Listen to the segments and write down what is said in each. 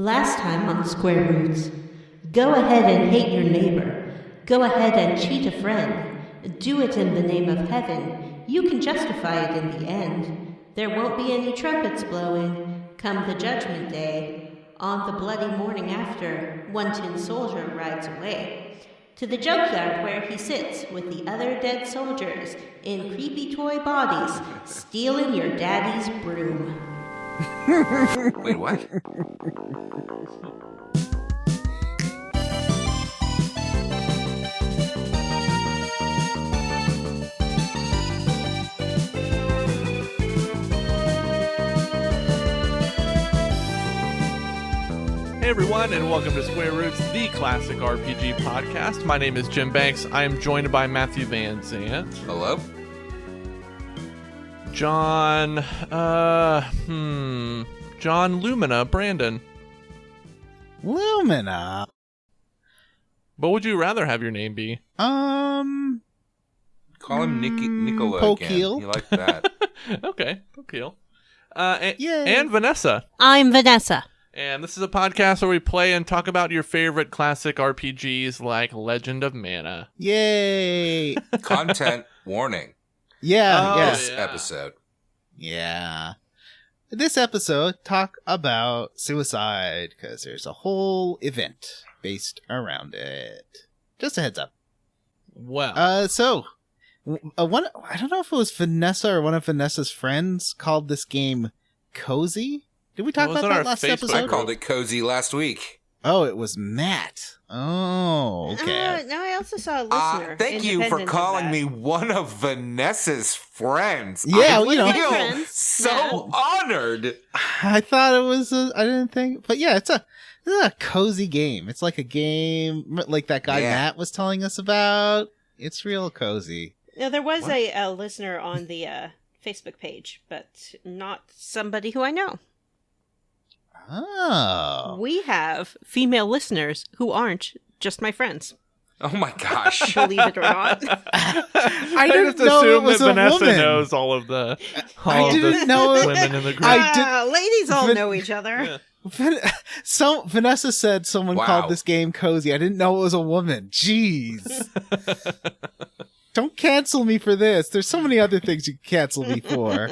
Last time on Square Roots. Go ahead and hate your neighbor. Go ahead and cheat a friend. Do it in the name of heaven. You can justify it in the end. There won't be any trumpets blowing come the judgment day. On the bloody morning after, one tin soldier rides away to the junkyard where he sits with the other dead soldiers in creepy toy bodies, stealing your daddy's broom. Wait, what? Hey everyone, and welcome to Square Roots, the classic RPG podcast. My name is Jim Banks. I am joined by Matthew Van Zandt. Hello? John Lumina Brandon. Lumina. What would you rather have your name be? Call him Nicola Pokhill. again. You like that? Okay, Pokhill. Yay. And Vanessa. I'm Vanessa. And this is a podcast where we play and talk about your favorite classic RPGs like Legend of Mana. Yay. Content warning. Yeah, Oh, yes. This episode. Yeah. This episode, talk about suicide, because there's a whole event based around it. Just a heads up. Wow. I don't know if it was Vanessa or one of Vanessa's friends called this game Cozy. Did we talk It was about on that our last Facebook episode? I called it Cozy last week. Oh, it was Matt. Oh, okay. No, I also saw a listener. Thank you for independent of calling that. me one of Vanessa's friends. Yeah, I well, you know. feel Friends. so honored. I thought it was I didn't think, but yeah, it's a cozy game. It's like a game like that guy Yeah. Matt was telling us about. It's real cozy. Now, there was What? a listener on the Facebook page, but not somebody who I know. Oh. We have female listeners who aren't just my friends, Oh my gosh. believe it or not. I didn't just know it assume was that a Vanessa woman. knows all of the didn't know it- women in the group. Ladies all Van- know each other. So Vanessa said someone Wow. called this game cozy. I didn't know it was a woman. Jeez. Don't cancel me for this. There's so many other things you can cancel me for.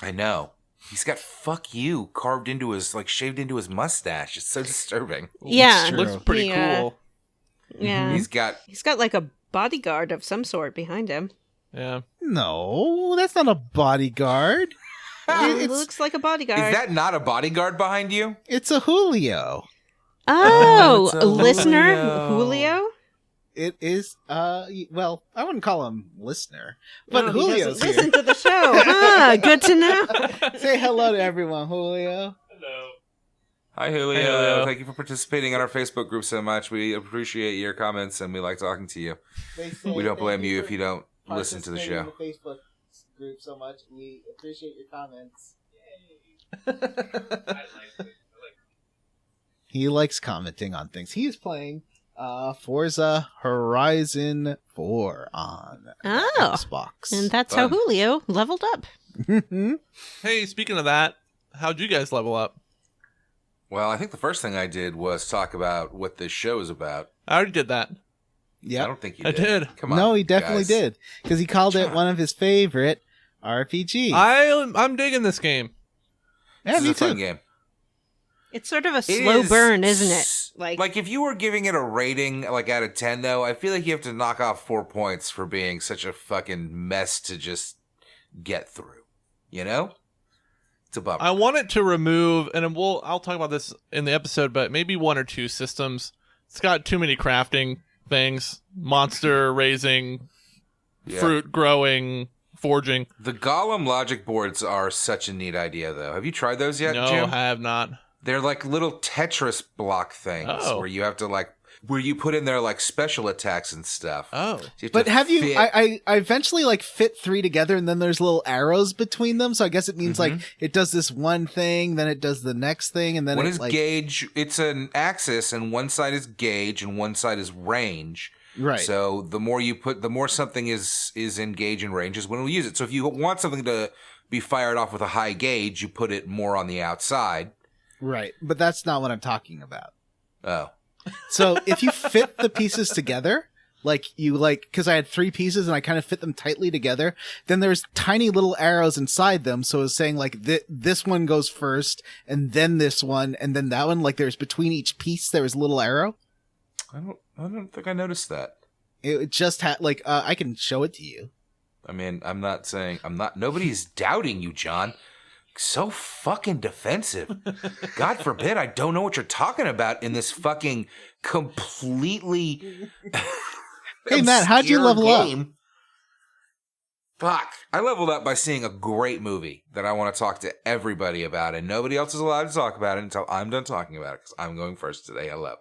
I know. He's got "fuck you" carved into his, shaved into his mustache. It's so disturbing. Yeah. It's Looks true. pretty Yeah. cool. Yeah. He's got He's got like a bodyguard of some sort behind him. Yeah. No, that's not a bodyguard. It looks like a bodyguard. Is that not a bodyguard behind you? It's a Julio. Oh, it's a listener Julio. Julio? It is, well, I wouldn't call him listener, but Oh, he Julio's doesn't here. listen to the show. Good to know. Say hello to everyone, Julio. Hi, Julio. Hey, Julio. Thank you for participating in our Facebook group so much. We appreciate your comments and we like talking to you. We don't blame you if you don't listen to the show. Facebook group so much. We appreciate your comments. He likes commenting on things. He is playing Forza Horizon 4 on Oh. Xbox. And that's how Fun. Julio leveled up. Hey, speaking of that, how'd you guys level up? Well, I think the first thing I did was talk about what this show is about. I already did that. I Yep. don't think you I did. did. Come on. No, he definitely guys. did. Because he called it one of his favorite RPGs. I'm digging this game. Yeah, This me is a fun too. game. It's sort of a It slow is burn, isn't it? Like if you were giving it a rating out of 10 though, I feel like you have to knock off 4 points for being such a fucking mess to just get through. You know? It's a bummer. I want it to remove, and I'll talk about this in the episode, but maybe one or two systems. It's got too many crafting things, monster raising, Yeah. fruit growing, forging. The Golem logic boards are such a neat idea though. Have you tried those yet, No, Jim? I have not. They're like little Tetris block things Oh. where you have to where you put in their special attacks and stuff. Oh. So you But to have you? fit- I eventually fit 3 together, and then there's little arrows between them. So I guess it means it does this one thing, then it does the next thing, and then One it's is gauge. It's an axis, and one side is gauge, and one side is range. right. So the more you put, the more something is in gauge and range is when it'll use it. So if you want something to be fired off with a high gauge, you put it more on the outside. Right, but that's not what I'm talking about. Oh. So if you fit the pieces together, because I had 3 pieces and I kind of fit them tightly together, then there's tiny little arrows inside them. So it's saying like this one goes first and then this one and then that one, like there's between each piece, there was a little arrow. I don't think I noticed that. It just had I can show it to you. I mean, nobody's doubting you, John. So fucking defensive. God forbid I don't know what you're talking about in this fucking completely Hey Matt, how'd you level up? Fuck. I leveled up by seeing a great movie that I want to talk to everybody about, and nobody else is allowed to talk about it until I'm done talking about it, because I'm going first today. Hello.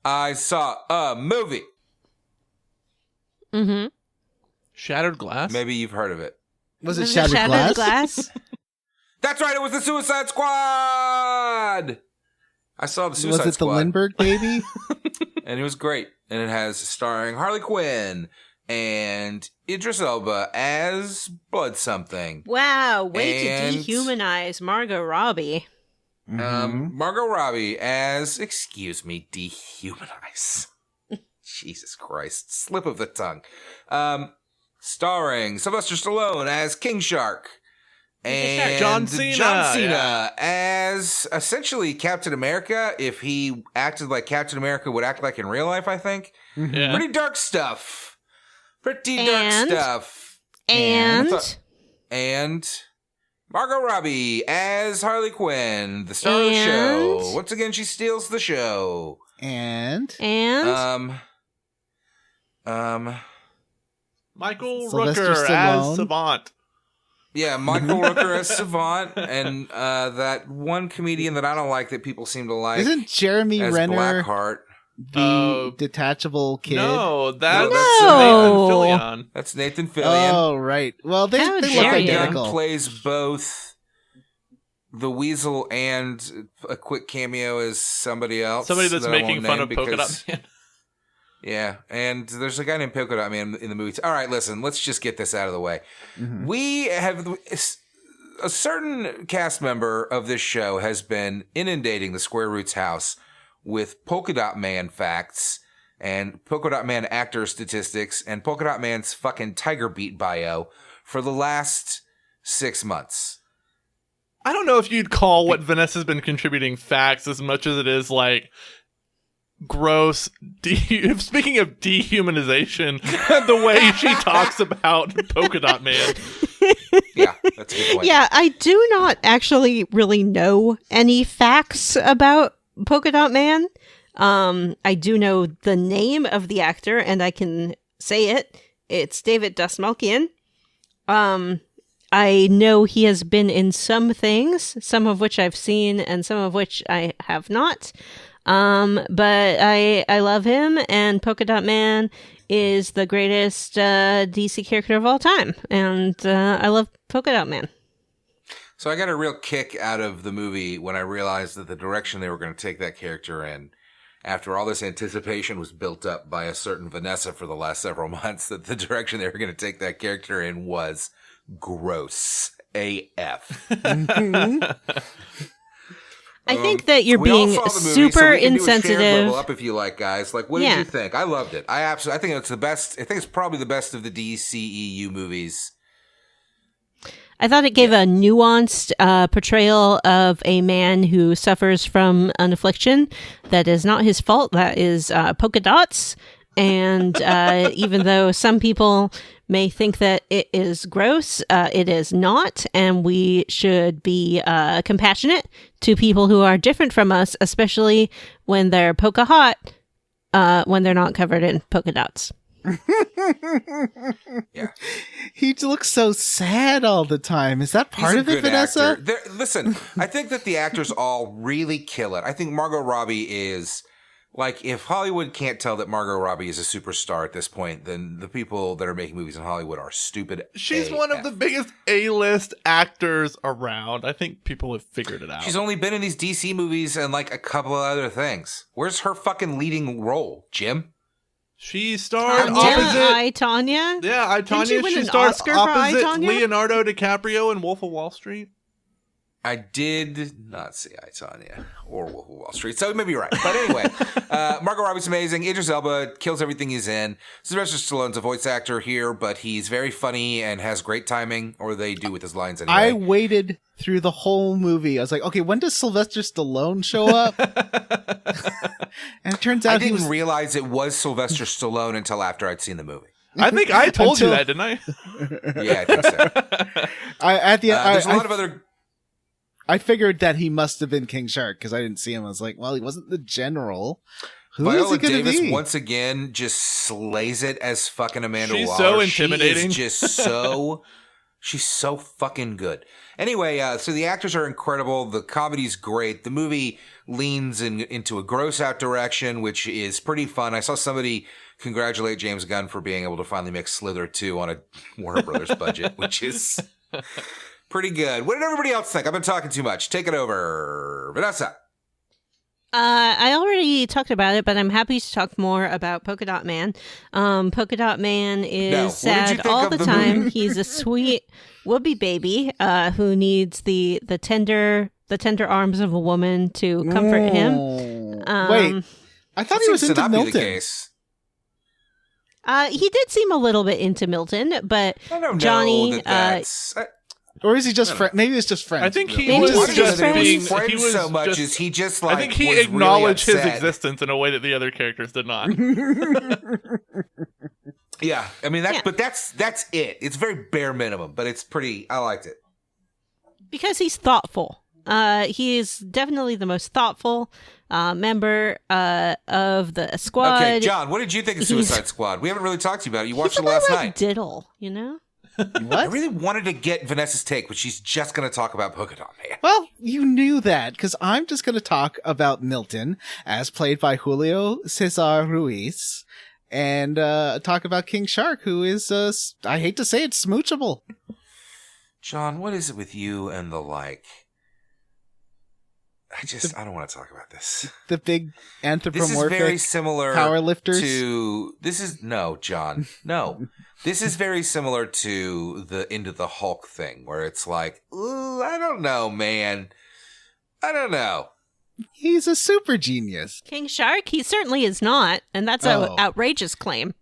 I saw a movie. Mm-hmm. Shattered Glass? Maybe you've heard of it. Was it Shattered Glass? That's right, it was the Suicide Squad! I saw the Suicide Squad. Was it the Lindbergh baby? And it was great. And it has starring Harley Quinn and Idris Elba as Blood Something. Wow, way And- to dehumanize Margot Robbie. Margot Robbie as, dehumanize. Jesus Christ. Slip of the tongue. Starring Sylvester Stallone as King Shark. And John Cena, John Cena yeah. as essentially Captain America, if he acted like Captain America would act like in real life, I think. Yeah. Pretty dark stuff. And Margot Robbie as Harley Quinn, the star of the show. Once again, she steals the show. And Michael Sylvester Rooker Stallone. as Savant. Yeah, Michael Rooker as Savant, and that one comedian that I don't like that people seem to like. Isn't Jeremy as Renner Blackheart. the detachable kid? No, that's No. Nathan Fillion. That's Nathan Fillion. Oh, right. Well, they How look dare you. identical. Gunn plays both the Weasel and a quick cameo as somebody else. Somebody that's that I making won't fun name of Polka because- Dot Man. Yeah, and there's a guy named Polka Dot Man in the movie. All right, listen, let's just get this out of the way. Mhm. We have a certain cast member of this show has been inundating the Square Roots house with Polka Dot Man facts and Polka Dot Man actor statistics and Polka Dot Man's fucking Tiger Beat bio for the last 6 months. I don't know if you'd call what Vanessa's been contributing facts as much as it is like gross. Speaking of dehumanization, the way she talks about Polka Dot Man. Yeah, that's a good point. Yeah, I do not actually really know any facts about Polka Dot Man. I do know the name of the actor, and I can say it. It's David Dastmalchian. I know he has been in some things, some of which I've seen and some of which I have not. But I love him, and Polka Dot Man is the greatest DC character of all time, and I love Polka Dot Man. So I got a real kick out of the movie when I realized that the direction they were going to take that character in, after all this anticipation was built up by a certain Vanessa for the last several months, that the direction they were going to take that character in was gross AF. I think that you're We all being saw the movie, super so we can do a shared insensitive. level up if you like, guys. Like, what did Yeah. you think? I loved it. I think it's the best. I think it's probably the best of the DCEU movies. I thought it gave a nuanced portrayal of a man who suffers from an affliction that is not his fault. That is polka dots. And even though some people may think that it is gross, it is not. And we should be compassionate to people who are different from us, especially when they're polka hot, when they're not covered in polka dots. Yeah. He looks so sad all the time. Is that part He's a of it, good Vanessa? actor. Listen, I think that the actors all really kill it. I think Margot Robbie is, like, if Hollywood can't tell that Margot Robbie is a superstar at this point, then the people that are making movies in Hollywood are stupid. She's AF. one of the biggest A-list actors around. I think people have figured it out. She's only been in these DC movies and, like, a couple of other things. Where's her fucking leading role, Jim? She starred Tanya, opposite. I, Tanya. Yeah, Didn't she Tanya. win She an starred Oscar for I, opposite Tanya? Leonardo DiCaprio in Wolf of Wall Street. I did not see I, Tonya or Wolf of Wall Street, so maybe you're right. But anyway, Margot Robbie's amazing. Idris Elba kills everything he's in. Sylvester Stallone's a voice actor here, but he's very funny and has great timing, or they do with his lines anyway. I waited through the whole movie. I was like, okay, when does Sylvester Stallone show up? And it turns out I didn't realize it was Sylvester Stallone until after I'd seen the movie. I think I told you that, didn't I? Yeah, I think so. There's a lot of other... I figured that he must have been King Shark because I didn't see him. I was like, well, he wasn't the general. Who is Viola it going to Davis be? once again just slays it as fucking Amanda She's Waller. so intimidating. She is just so... She's so fucking good. Anyway, so the actors are incredible. The comedy's great. The movie leans into a gross out direction, which is pretty fun. I saw somebody congratulate James Gunn for being able to finally make Slither 2 on a Warner Brothers budget, which is pretty good. What did everybody else think? I've been talking too much. Take it over. Vanessa. I already talked about it, but I'm happy to talk more about Polka Dot Man. Polka Dot Man is sad all the time. He's a sweet would-be baby who needs the tender arms of a woman to comfort him. Wait, I thought he was into Milton. He did seem a little bit into Milton, but I don't Johnny. know that's... Or is he just friend? Maybe it's just friends. I think he Maybe was he's just friends. being friends he was so much just, as he just like I think he was acknowledged really his upset. existence in a way that the other characters did not. Yeah, I mean but that's it. It's very bare minimum, but it's pretty. I liked it because he's thoughtful. He is definitely the most thoughtful member of the squad. Okay, John, what did you think of Suicide Squad? We haven't really talked to you about it. You watched it last night. Diddle, you know. What? I really wanted to get Vanessa's take, but she's just going to talk about Polka Dot Man. Well, you knew that because I'm just going to talk about Milton as played by Julio Cesar Ruiz and talk about King Shark, who is, I hate to say it, smoochable. John, what is it with you and the like? I don't want to talk about this. The big anthropomorphic this is very similar power lifters. No, John. No. This is very similar to the Into the Hulk thing, where it's like, ooh, I don't know, man. I don't know. He's a super genius. King Shark? He certainly is not, and that's an outrageous claim.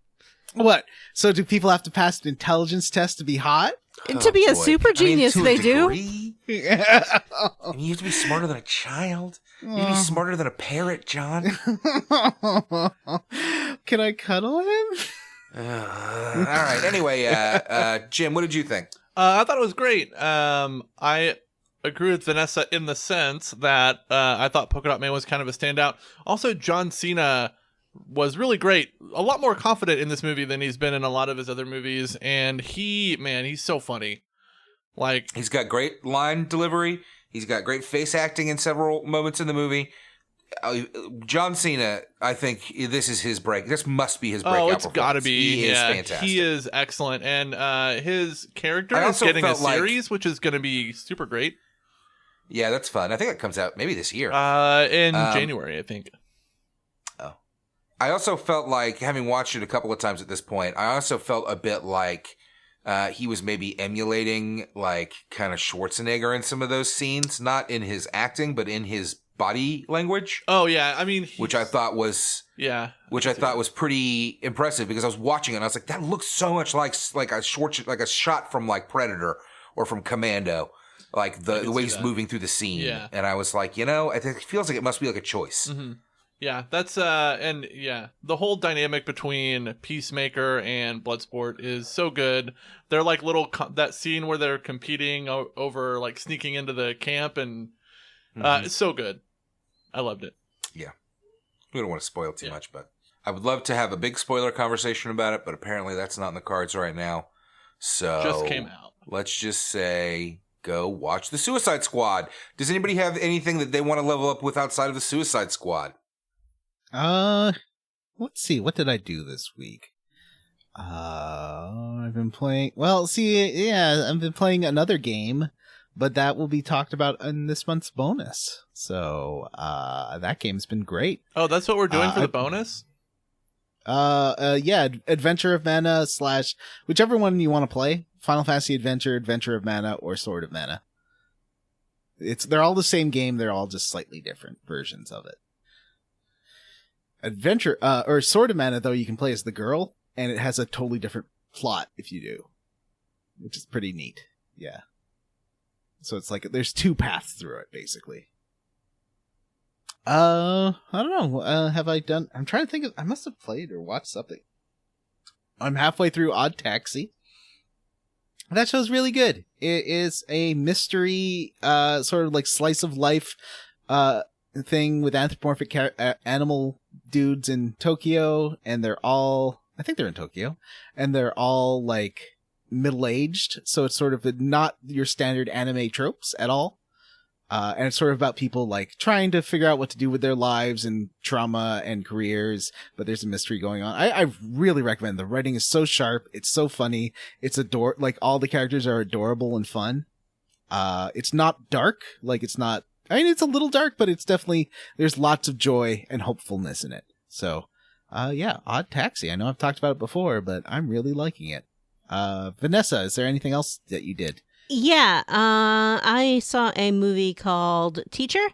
What? So do people have to pass an intelligence test to be hot? And to be a super genius, they do. Yeah. I mean, you have to be smarter than a child. You have to be smarter than a parrot, John. Can I cuddle him? All right. Anyway, Jim, what did you think? I thought it was great. I agree with Vanessa in the sense that I thought Polka Dot Man was kind of a standout. Also, John Cena was really great. A lot more confident in this movie than he's been in a lot of his other movies. And he's so funny. Like, he's got great line delivery. He's got great face acting in several moments in the movie. John Cena, I think this is his break. This must be his breakout performance. Oh, it's got to be. He is fantastic. He is excellent. And his character is getting a series, which is going to be super great. Yeah, that's fun. I think it comes out maybe this year. In January, I think. Oh. I also felt like, having watched it a couple of times at this point, I also felt a bit like he was maybe emulating like kind of Schwarzenegger in some of those scenes, not in his acting, but in his body language. Oh yeah, I mean, which I thought was pretty impressive because I was watching it and I was like, that looks so much like a shot from like Predator or from Commando, like the way he's moving through the scene. Yeah. And I was like, I think it feels like it must be like a choice. Mm-hmm. Yeah, that's and yeah, the whole dynamic between Peacemaker and Bloodsport is so good. They're like that scene where they're competing over like sneaking into the camp and it's so good. I loved it. Yeah. We don't want to spoil too much, but I would love to have a big spoiler conversation about it, but apparently that's not in the cards right now. So just came out. Let's just say go watch The Suicide Squad. Does anybody have anything that they want to level up with outside of The Suicide Squad? Let's see. What did I do this week? I've been playing. Well, see, yeah, I've been playing another game, but that will be talked about in this month's bonus. So, that game's been great. Oh, that's what we're doing for the bonus? Yeah, Adventure of Mana / whichever one you want to play. Final Fantasy Adventure, Adventure of Mana, or Sword of Mana. They're all the same game. They're all just slightly different versions of it. Adventure, or Sword of Mana, though, you can play as the girl, and it has a totally different plot if you do, which is pretty neat. Yeah. So it's like there's 2 paths through it, basically. I don't know. Have I done? I'm trying to think of. I must have played or watched something. I'm halfway through Odd Taxi. That show's really good. It is a mystery, sort of like slice of life, thing with anthropomorphic animal dudes in Tokyo, and they're all. I think they're in Tokyo, and they're all like middle-aged, so it's sort of not your standard anime tropes at all. And it's sort of about people like trying to figure out what to do with their lives and trauma and careers, but there's a mystery going on. I really recommend. The writing is so sharp. It's so funny. It's like all the characters are adorable and fun. It's not dark. Like it's not, I mean, it's a little dark, but it's definitely, there's lots of joy and hopefulness in it. So, yeah, Odd Taxi. I know I've talked about it before, but I'm really liking it. Vanessa, is there anything else that you did? Yeah, I saw a movie called Teacher.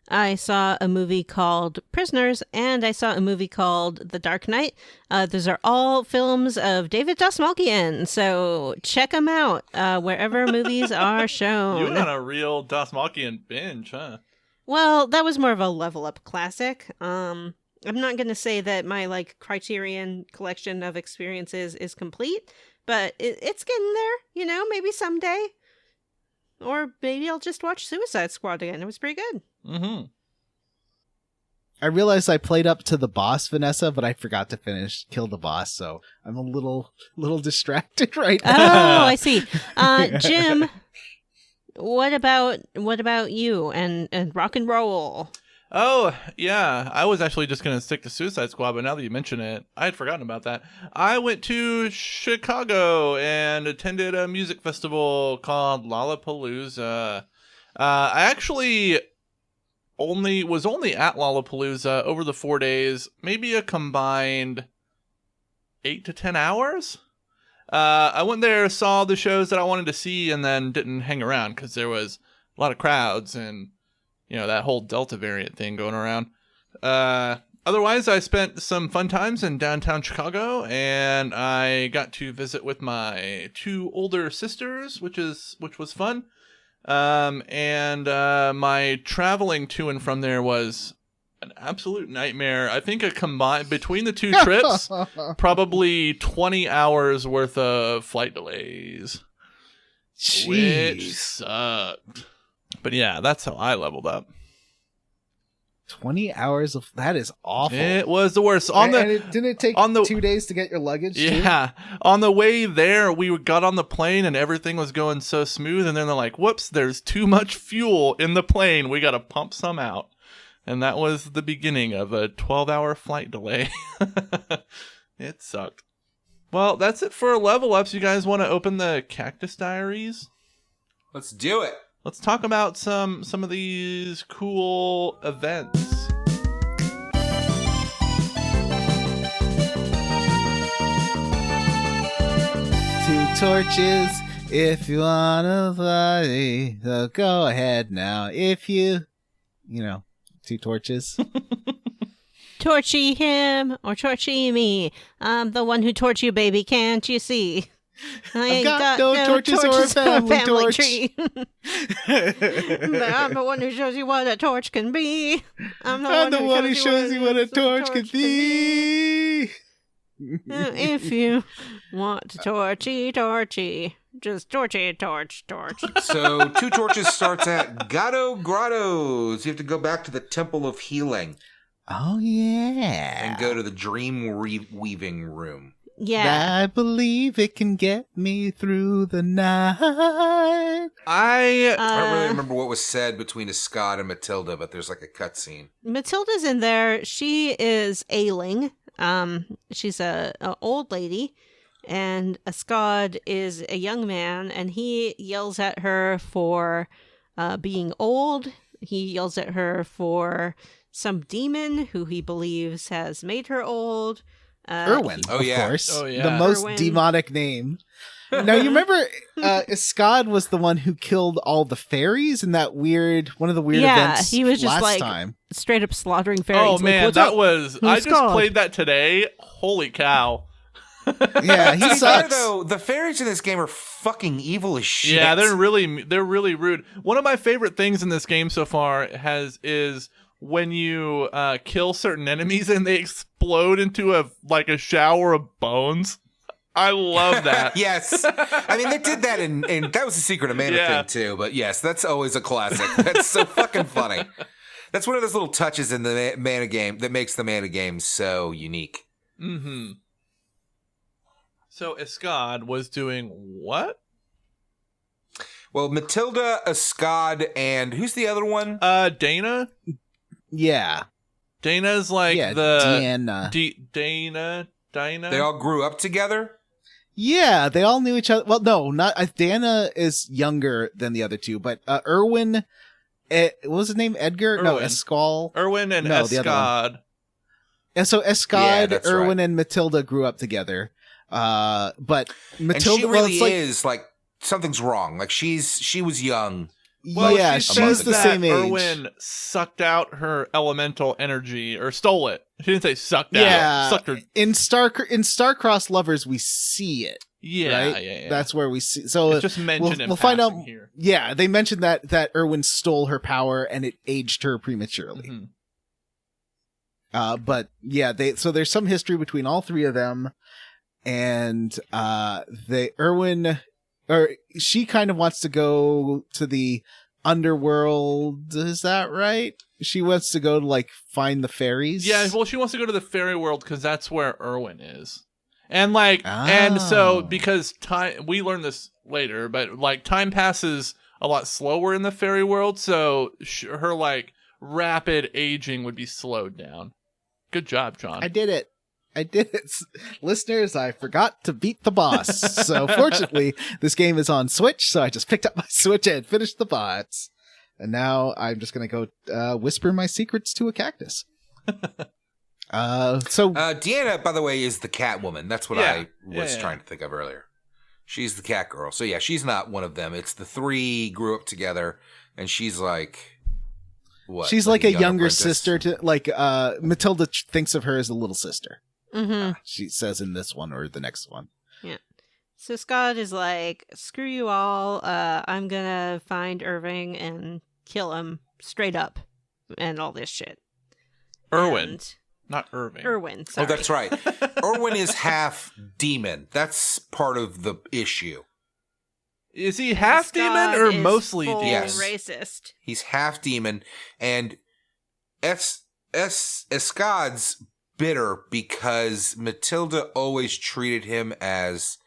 I saw a movie called Prisoners, and I saw a movie called The Dark Knight. Those are all films of David Dastmalchian, so check them out wherever movies are shown. You got a real Dastmalchian binge, huh? Well, that was more of a level up classic. I'm not going to say that my like Criterion collection of experiences is complete, but it's getting there, you know, maybe someday. Or maybe I'll just watch Suicide Squad again. It was pretty good. Mm-hmm. I realized I played up to the boss, Vanessa, but I forgot to kill the boss, so I'm a little distracted right now. Oh, I see. Jim, what about you and rock and roll? Oh, yeah. I was actually just going to stick to Suicide Squad, but now that you mention it, I had forgotten about that. I went to Chicago and attended a music festival called Lollapalooza. I actually was only at Lollapalooza over the 4 days, maybe a combined 8 to 10 hours. I went there, saw the shows that I wanted to see, and then didn't hang around because there was a lot of crowds and that whole Delta variant thing going around. Otherwise, I spent some fun times in downtown Chicago, and I got to visit with my 2 older sisters, which was fun. And my traveling to and from there was an absolute nightmare. I think between the 2 trips, probably 20 hours worth of flight delays. Jeez. Which sucked. But yeah, that's how I leveled up. 20 hours of that is awful. It was the worst. Didn't it take 2 days to get your luggage? Yeah. Too? On the way there, we got on the plane and everything was going so smooth. And then they're like, whoops, there's too much fuel in the plane. We got to pump some out. And that was the beginning of a 12-hour flight delay. It sucked. Well, that's it for level ups. You guys want to open the Cactus Diaries? Let's do it. Let's talk about some of these cool events. 2 torches, if you wanna fly, so go ahead now. If 2 torches. Torchy him or torchy me. I'm the one who torch you, baby. Can't you see? I ain't got no torches or a family torch. Tree. But I'm the one who shows you what a torch can be. I'm the one who shows you what a torch can be. If you want to torchy, just torch. So 2 torches starts at Gato Grottos. You have to go back to the Temple of Healing. Oh, yeah. And go to the Dream Weaving Room. Yeah. I believe it can get me through the night. I don't really remember what was said between Scott and Matilda, but there's like a cutscene. Matilda's in there. She is ailing. She's a old lady, and Scott is a young man, and he yells at her for being old. He yells at her for some demon who he believes has made her old. Irwin, of course. Oh, yeah. The most Irwin. demonic name. Now you remember Iskad was the one who killed all the fairies in that one of the weird events. He was just last like time. straight up slaughtering fairies. Oh Like, man, "What's that up? was. I just Scott?" played that today. Holy cow! Yeah, To he be fair, sucks. though, the fairies in this game are fucking evil as shit. Yeah, they're really rude. One of my favorite things in this game so far is when you kill certain enemies and they explode into a shower of bones. I love that. Yes. I mean, they did that in that was the Secret of Mana Yeah. thing, too. But yes, that's always a classic. That's so fucking funny. That's one of those little touches in the Mana game that makes the Mana game so unique. Mm-hmm. So Iskad was doing what? Well, Matilda, Iskad, and who's the other one? Dana? Yeah. Dana's like Yeah, the... Diana. Dana? They all grew up together? Yeah, they all knew each other. Well, no, not Diana is younger than the other two, but Erwin, what was his name? Edgar? No, Erwin. Eskal. Erwin and No, the other Iskad. And so Yeah, Eskad, that's Erwin, right. and Matilda grew up together. But And Matilda, she really it's like, is like something's wrong. Like she was young. Well, yeah, she she's says the that same age. Erwin sucked out her elemental energy, or stole it. She didn't say sucked Yeah, out. Sucked her. in Starcross Lovers, we see it. Yeah, right? yeah. That's where we see. So It's just mentioned in we'll find out. passing here. Yeah, they mentioned that Erwin stole her power and it aged her prematurely. Mhm. But yeah, so there's some history between all three of them, and she kind of wants to go to the underworld. Is that right? She wants to go to find the fairies. Yeah, well, she wants to go to the fairy world because that's where Erwin is. And so because time, we learn this later, but time passes a lot slower in the fairy world, so her rapid aging would be slowed down. Good job, John. I did it. Listeners, I forgot to beat the boss. So fortunately, this game is on Switch, so I just picked up my Switch and finished the boss. And now I'm just going to go whisper my secrets to a cactus. Deanna, by the way, is the cat woman. That's what I was Yeah. trying to think of earlier. She's the cat girl. So yeah, she's not one of them. It's the three grew up together, and she's like, what? She's like a young younger apprentice? sister to Matilda thinks of her as a little sister. Mm-hmm. She says in this one or the next one. So Scott is like, screw you all. I'm gonna find Irving and kill him straight up and all this shit. Erwin, And not Irving. Irwin, sorry. Oh, that's right. Erwin is half demon. That's part of the issue. Is he half demon Scott or is mostly full demon? Yes. racist. He's half demon, and Escad's bitter because Matilda always treated him as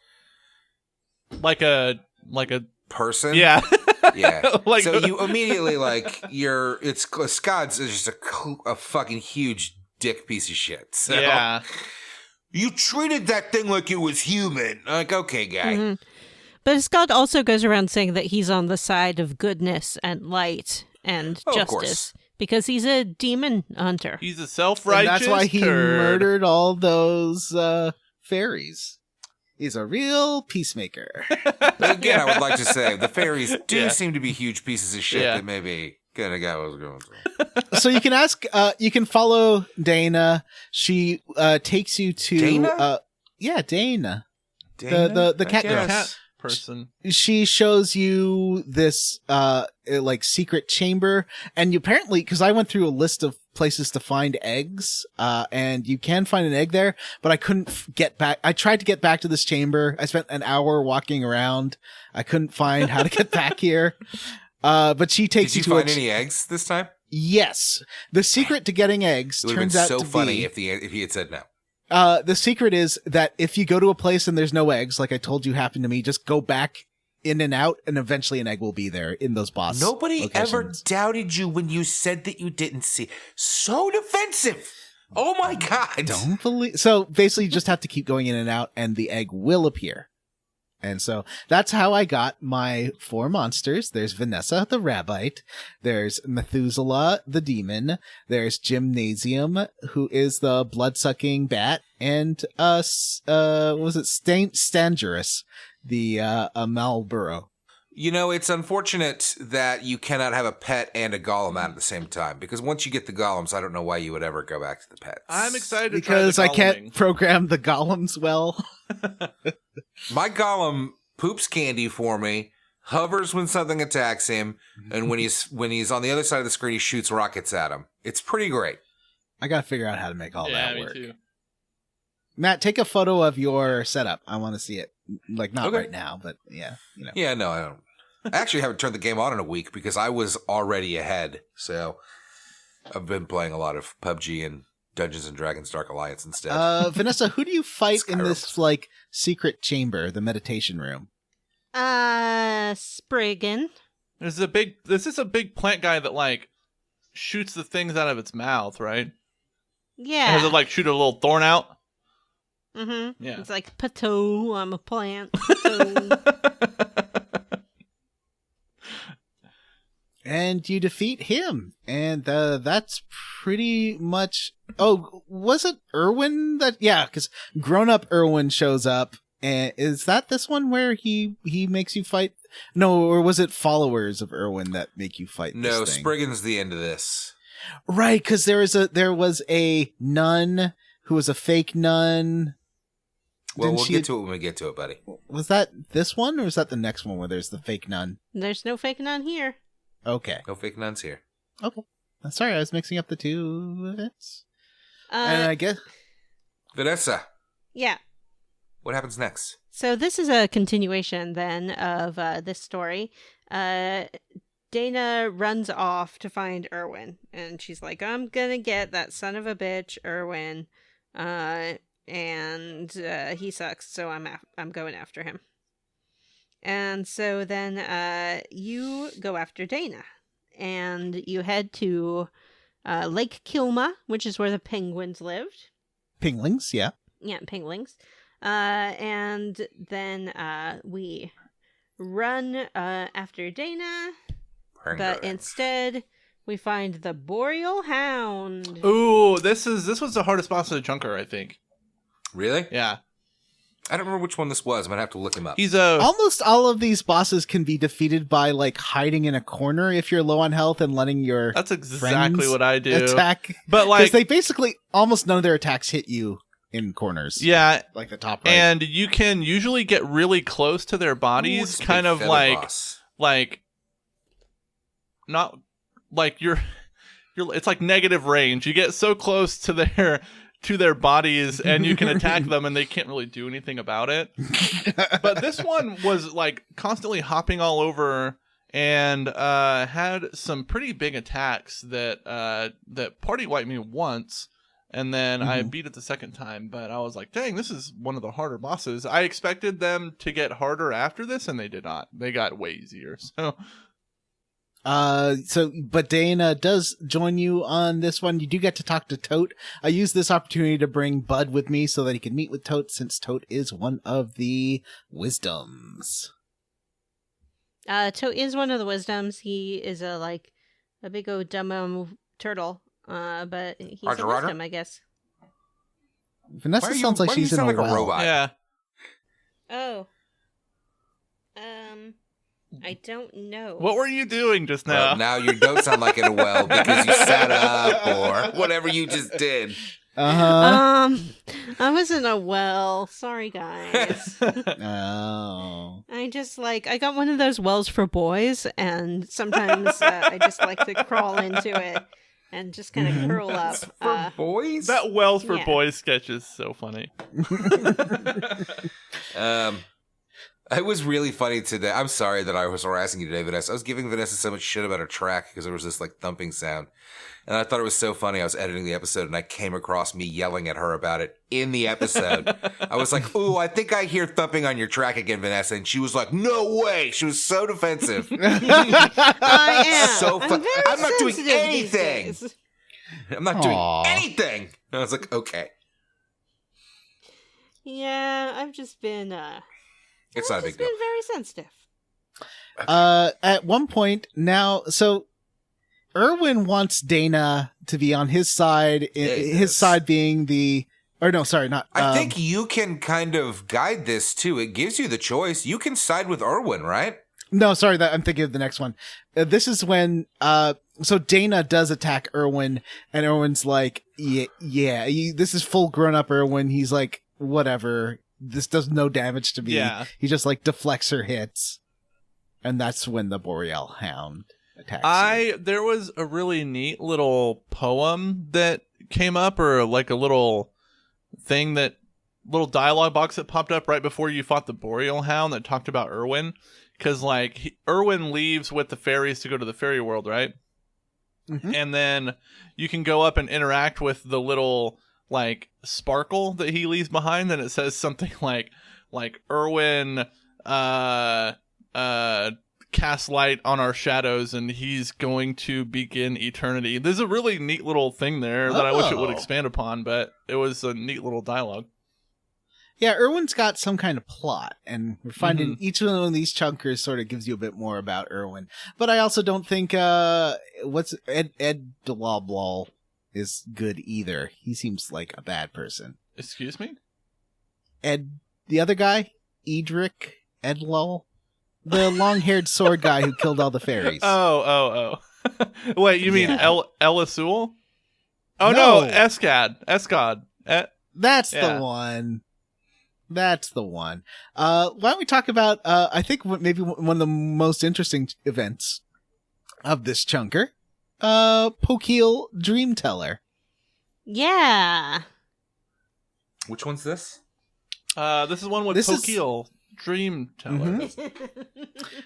Like a person. yeah. Yeah. Like- so you immediately Escad's is just a fucking huge dick piece of shit. So Yeah. you treated that thing like it was human. Like, okay, guy. Mhm. But Scott also goes around saying that he's on the side of goodness and light and Oh, of justice course. because he's a demon hunter. He's a self-righteous And that's why he turd. murdered all those fairies. He's a real peacemaker. But again, I would like to say the fairies do Yeah. seem to be huge pieces of shit Yeah. that maybe kind of guy was going through. So you can follow Dana. She takes you to Dana? Dana. Dana, the I cat girl. guess. Cat person. She shows you this secret chamber, and you apparently, because I went through a list of places to find eggs, and you can find an egg there, but I couldn't get back. I tried to get back to this chamber. I spent an hour walking around. I couldn't find how to get back here. But she takes Did you to find a any eggs this time? Yes, the secret to getting eggs It would have turns been out so to funny be. if he had said no. The secret is that if you go to a place and there's no eggs, like I told you happened to me, just go back in and out, and eventually an egg will be there in those boss Nobody ever locations. doubted you when you said that you didn't see. So defensive. Oh my God. Don't believe. So basically, you just have to keep going in and out, and the egg will appear. And so that's how I got my 4 monsters. There's Vanessa, the rabbite. There's Methuselah, the demon. There's Gymnasium, who is the blood-sucking bat. And, Stangerous Marlboro. You know, it's unfortunate that you cannot have a pet and a golem out at the same time, because once you get the golems, I don't know why you would ever go back to the pets. I'm excited to Because try I the can't goleming. program the golems well. My golem poops candy for me, hovers when something attacks him, and when he's on the other side of the screen, he shoots rockets at him. It's pretty great. I gotta figure out how to make all that me work. too. Matt, take a photo of your setup. I want to see it. Like, not Okay. right now, but yeah, you know. Yeah, no, I don't. I actually haven't turned the game on in a week because I was already ahead. So I've been playing a lot of PUBG and Dungeons and Dragons Dark Alliance instead. Vanessa, who do you fight in Skyrim. this, like, secret chamber, the meditation room? Spriggan. This is a big plant guy that like shoots the things out of its mouth, right? Yeah. Has it like shoot a little thorn out? Mm-hmm. Yeah. It's like, Pato, I'm a plant. Pato. And you defeat him. And that's pretty much... Oh, was it Irwin that... Yeah, because grown-up Irwin shows up. And is that this one where he makes you fight? No, or was it followers of Irwin that make you fight No, this thing? Spriggan's the end of this. Right, because there was a nun who was a fake nun. Well, Didn't we'll she- get to it when we get to it, buddy. Was that this one, or was that the next one where there's the fake nun? There's no faking on here. Okay. No fake nuns here. Okay. Sorry, I was mixing up the two events. And I guess... Vanessa, Yeah. what happens next? So this is a continuation then of this story. Dana runs off to find Irwin, and she's like, "I'm gonna get that son of a bitch, Irwin, and he sucks, so I'm going after him." And so then you go after Dana, and you head to Lake Kilma, which is where the penguins lived. Pinglings, yeah. Yeah, penguins. And then we run after Dana, but instead we find the Boreal Hound. Ooh, this was the hardest boss of the Junker, I think. Really? Yeah. I don't remember which one this was. I'm going to have to look him up. He's a Almost all of these bosses can be defeated by, like, hiding in a corner if you're low on health and letting your That's exactly friends what I do. attack. But Because like they basically, almost none of their attacks hit you in corners. yeah, Like the top right. and you can usually get really close to their Ooh, bodies, it's a kind big of feather like boss. not like you're it's like negative range. You get so close to their bodies and you can attack them and they can't really do anything about it. But this one was like constantly hopping all over and had some pretty big attacks that party wiped me once, and then I beat it the second time. But I was like, dang, this is one of the harder bosses. I expected them to get harder after this, and they did not. They got way easier. But Dana does join you on this one. You do get to talk to Tote. I used this opportunity to bring Bud with me so that he can meet with Tote, since Tote is one of the wisdoms. Tote is one of the wisdoms. He is a big old dumb turtle. But he's Roger, a Roger. wisdom, I guess. Vanessa sounds like why do you she's in sound a like well. a robot? Yeah. Oh. I don't know. What were you doing just now? Well, now you don't sound like in a well because you sat up or whatever you just did. Uh-huh. I was in a well. Sorry, guys. Oh. I got one of those wells for boys, and sometimes I just like to crawl into it and just kind of curl up. For boys? That Wells for Yeah. Boys sketch is so funny. It was really funny today. I'm sorry that I was harassing you today, Vanessa. I was giving Vanessa so much shit about her track because there was this like thumping sound. And I thought it was so funny. I was editing the episode and I came across me yelling at her about it in the episode. I was like, ooh, I think I hear thumping on your track again, Vanessa. And she was like, no way. She was so defensive. I am. So I'm, very I'm not doing sensitive these anything. days. I'm not Aw. doing anything. And I was like, okay. Yeah, I've just been. It's not a big deal. Been very sensitive. At one point now, so Irwin wants Dana to be on his side, Yeah, he his does. side being the Or no, sorry, not. I think you can kind of guide this too. It gives you the choice. You can side with Erwin, right? No, sorry, that I'm thinking of the next one. This is when so Dana does attack Erwin, and Erwin's like, yeah, this is full grown up Erwin. He's like, whatever, this does no damage to me. Yeah. He just like deflects her hits, and that's when the Boreal Hound attacks. you. There was a really neat little poem that came up, or like a little thing that little dialogue box that popped up right before you fought the Boreal Hound that talked about Erwin. Because, like, Erwin leaves with the fairies to go to the fairy world, right? Mhm. And then you can go up and interact with the little, like, sparkle that he leaves behind. And it says something like Erwin cast light on our shadows, and he's going to begin eternity. There's a really neat little thing there that I wish it would Oh. expand upon, but it was a neat little dialogue. Yeah, Erwin's got some kind of plot, and we're finding each one of these chunkers sort of gives you a bit more about Erwin. But I also don't think what's Ed Delablal is good either. He seems like a bad person. Excuse me? Ed, the other guy, Edric Edlal, the long-haired sword guy who killed all the fairies. Oh. Wait, you mean Yeah. Elisul? Oh, No. no, Escod. That's Yeah. the one. That's the one. Why don't we talk about, I think maybe one of the most interesting events of this chunker, Pokhill Dreamteller. Yeah. Which one's this? This is one with This is- Pokhill Dreamteller.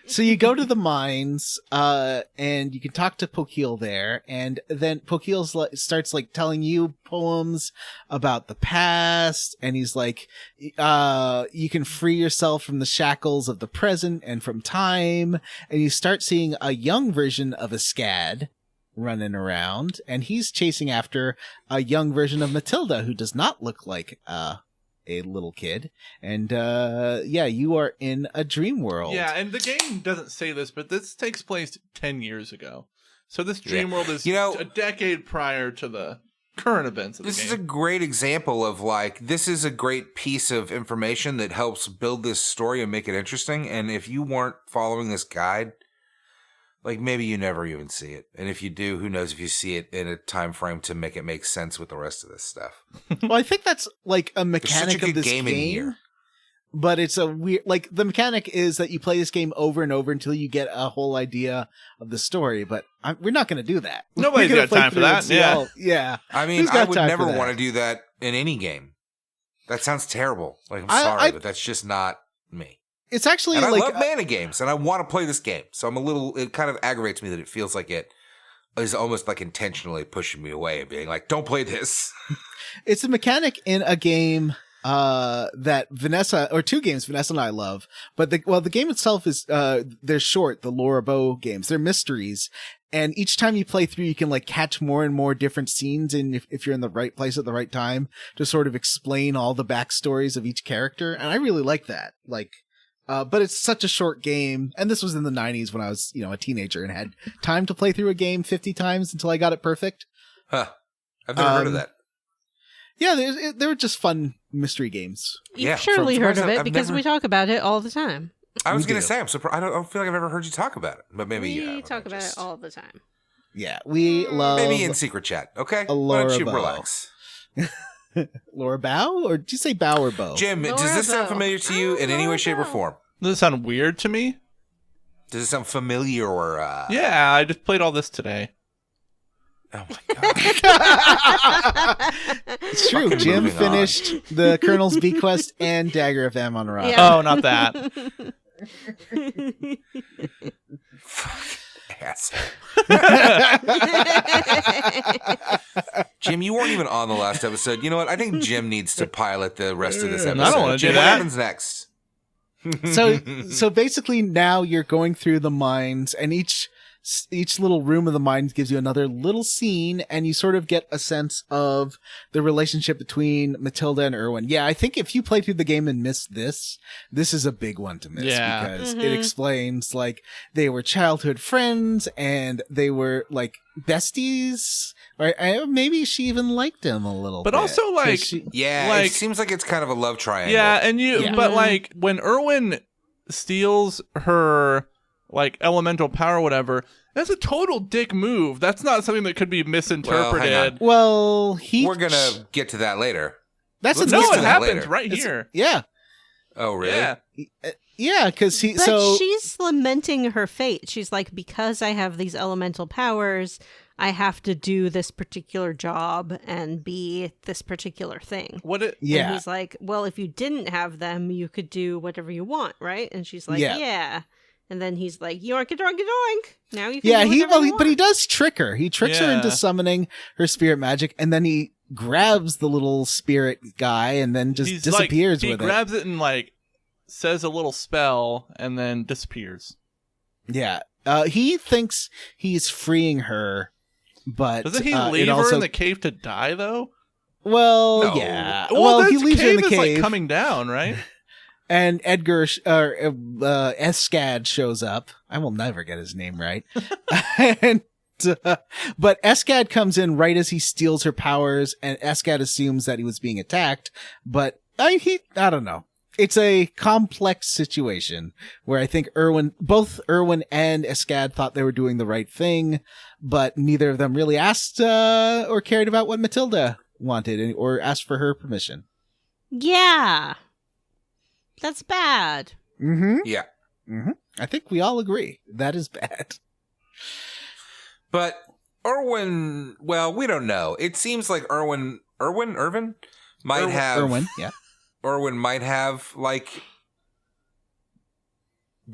So you go to the mines, and you can talk to Pokhill there, and then Pokhill starts like telling you poems about the past, and he's like, you can free yourself from the shackles of the present and from time, and you start seeing a young version of a Scad running around, and he's chasing after a young version of Matilda who does not look like a little kid, and you are in a dream world. Yeah, and the game doesn't say this, but this takes place 10 years ago. So this dream world is a decade prior to the current events of the game. This is a great example of, like, this is a great piece of information that helps build this story and make it interesting. And if you weren't following this guide, like, maybe you never even see it. And if you do, who knows if you see it in a time frame to make it make sense with the rest of this stuff. Well, I think that's like a There's mechanic such a of good this game in here. but it's a weird, like, the mechanic is that you play this game over and over until you get a whole idea of the story, but we're not going to do that. Nobody's We're gonna got play time for through that, and see yeah. all- yeah. I mean, Who's got I would time never for that? want to do that in any game. That sounds terrible. Like, I'm I- sorry, but that's just not me. It's actually And I like, love mana games, and I want to play this game. So it kind of aggravates me that it feels like it is almost like intentionally pushing me away and being like, don't play this. it's a mechanic in a game that Vanessa, or two games Vanessa and I love, but the game itself is they're short, the Laura Bow games, they're mysteries, and each time you play through you can like catch more and more different scenes, and if you're in the right place at the right time to sort of explain all the backstories of each character, and I really like that. Like, but it's such a short game, and this was in the 90s when I was, a teenager and had time to play through a game 50 times until I got it perfect. Huh. I've never heard of that. Yeah, they were just fun mystery games. You've Yeah, surely so heard surprised of it I've because never- we talk about it all the time. I was we going do. to say, I'm surprised. I don't feel like I've ever heard you talk about it, but maybe you We have. talk about it all the time. Yeah, we love Maybe in secret chat, okay? Why Laura don't you Bow. relax? Laura Bow, or did you say Bow or Bow? Jim, does Laura this sound Bow. familiar to you in any way, shape, or Bow. form? Does it sound weird to me? Does it sound familiar or... Yeah, I just played all this today. Oh, my God. It's true. Fucking Jim moving finished the Colonel's Bequest and Dagger of Amun-Ra. Yeah. Oh, not that. Asshole. Jim, you weren't even on the last episode. You know what? I think Jim needs to pilot the rest of this I episode. don't wanna do Jim, what that. happens next? So basically now you're going through the mines, and each each little room of the mind gives you another little scene, and you sort of get a sense of the relationship between Matilda and Erwin. Yeah, I think if you play through the game and miss this is a big one to miss, because it explains like they were childhood friends and they were like besties. Or maybe she even liked him a little bit. But also, like... it seems like it's kind of a love triangle. Yeah, but, like, when Erwin steals her, like, elemental power or whatever, that's a total dick move. That's not something that could be misinterpreted. Well, we're going to get to that later. That's it happens right here. Yeah. Oh, really? Yeah. Yeah, because she's lamenting her fate. She's like, because I have these elemental powers, I have to do this particular job and be this particular thing. And he's like, well, if you didn't have them, you could do whatever you want, right? And she's like, yeah. And then he's like, yoink, doink, doink. Now you can do whatever you want. But he does trick her. He tricks her into summoning her spirit magic, and then he grabs the little spirit guy and then just disappears with it. He grabs it and, like, says a little spell and then disappears. Yeah. He thinks he's freeing her, but doesn't he leave her in the cave to die, though? Well, no. yeah. Well, he leaves her in the cave. Like coming down, right? And Escad shows up. I will never get his name right. But Escad comes in right as he steals her powers, and Escad assumes that he was being attacked. But I don't know. It's a complex situation where I think both Erwin and Escad thought they were doing the right thing, but neither of them really asked or cared about what Matilda wanted or asked for her permission. Yeah. That's bad. Mm-hmm. Yeah. Mm-hmm. I think we all agree that is bad. But Erwin, well, we don't know. It seems like Erwin might have... Erwin, yeah. Erwin might have, like,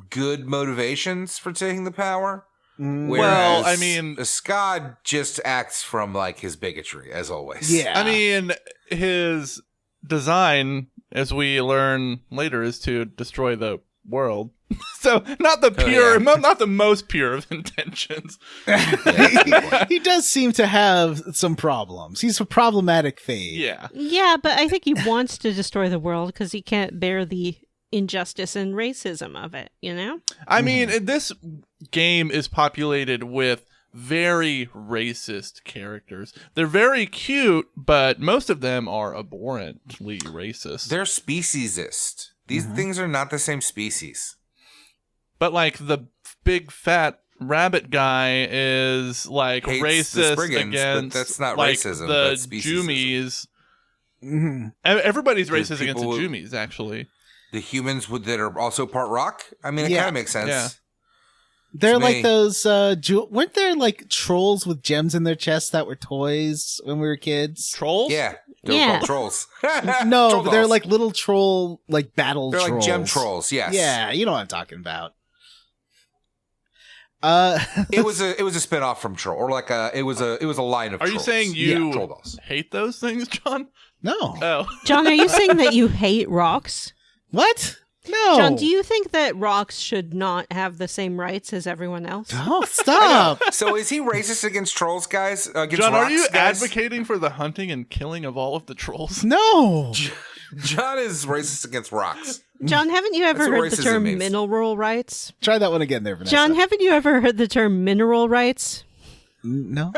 good motivations for taking the power. Well, I mean... Escad just acts from, like, his bigotry, as always. Yeah. I mean, his design, as we learn later, is to destroy the world. So, not the most pure of intentions. He does seem to have some problems. He's a problematic fade. Yeah. Yeah, but I think he wants to destroy the world because he can't bear the injustice and racism of it, you know? I mean, this game is populated with very racist characters. They're very cute, but most of them are abhorrently racist. They're speciesist. These things are not the same species. But, like, the big fat rabbit guy is, like, Hates racist Spriggans, against, but that's not like, racism, the that's speciesism. Joomies. Everybody's racist against the people Joomies, actually. The humans that are also part rock? I mean, it kind of makes sense. Yeah. They're like those, weren't there like trolls with gems in their chests that were toys when we were kids? Trolls? Yeah. They're called trolls. No, Troll but they're dolls. like little troll, like battle They're trolls. like gem trolls, yes. Yeah, you know what I'm talking about. It was a spin-off from Troll, or like it was a line of Are trolls. you saying you Troll dolls. hate those things, John? No. Oh. John, are you saying that you hate rocks? What? No. John, do you think that rocks should not have the same rights as everyone else? Oh, stop. So is he racist against trolls, guys? Against John, rocks, are you guys? advocating for the hunting and killing of all of the trolls? No. John is racist against rocks. John, haven't you ever That's what heard the racism term means. mineral rights? Try that one again there, Vanessa. John, haven't you ever heard the term mineral rights? No.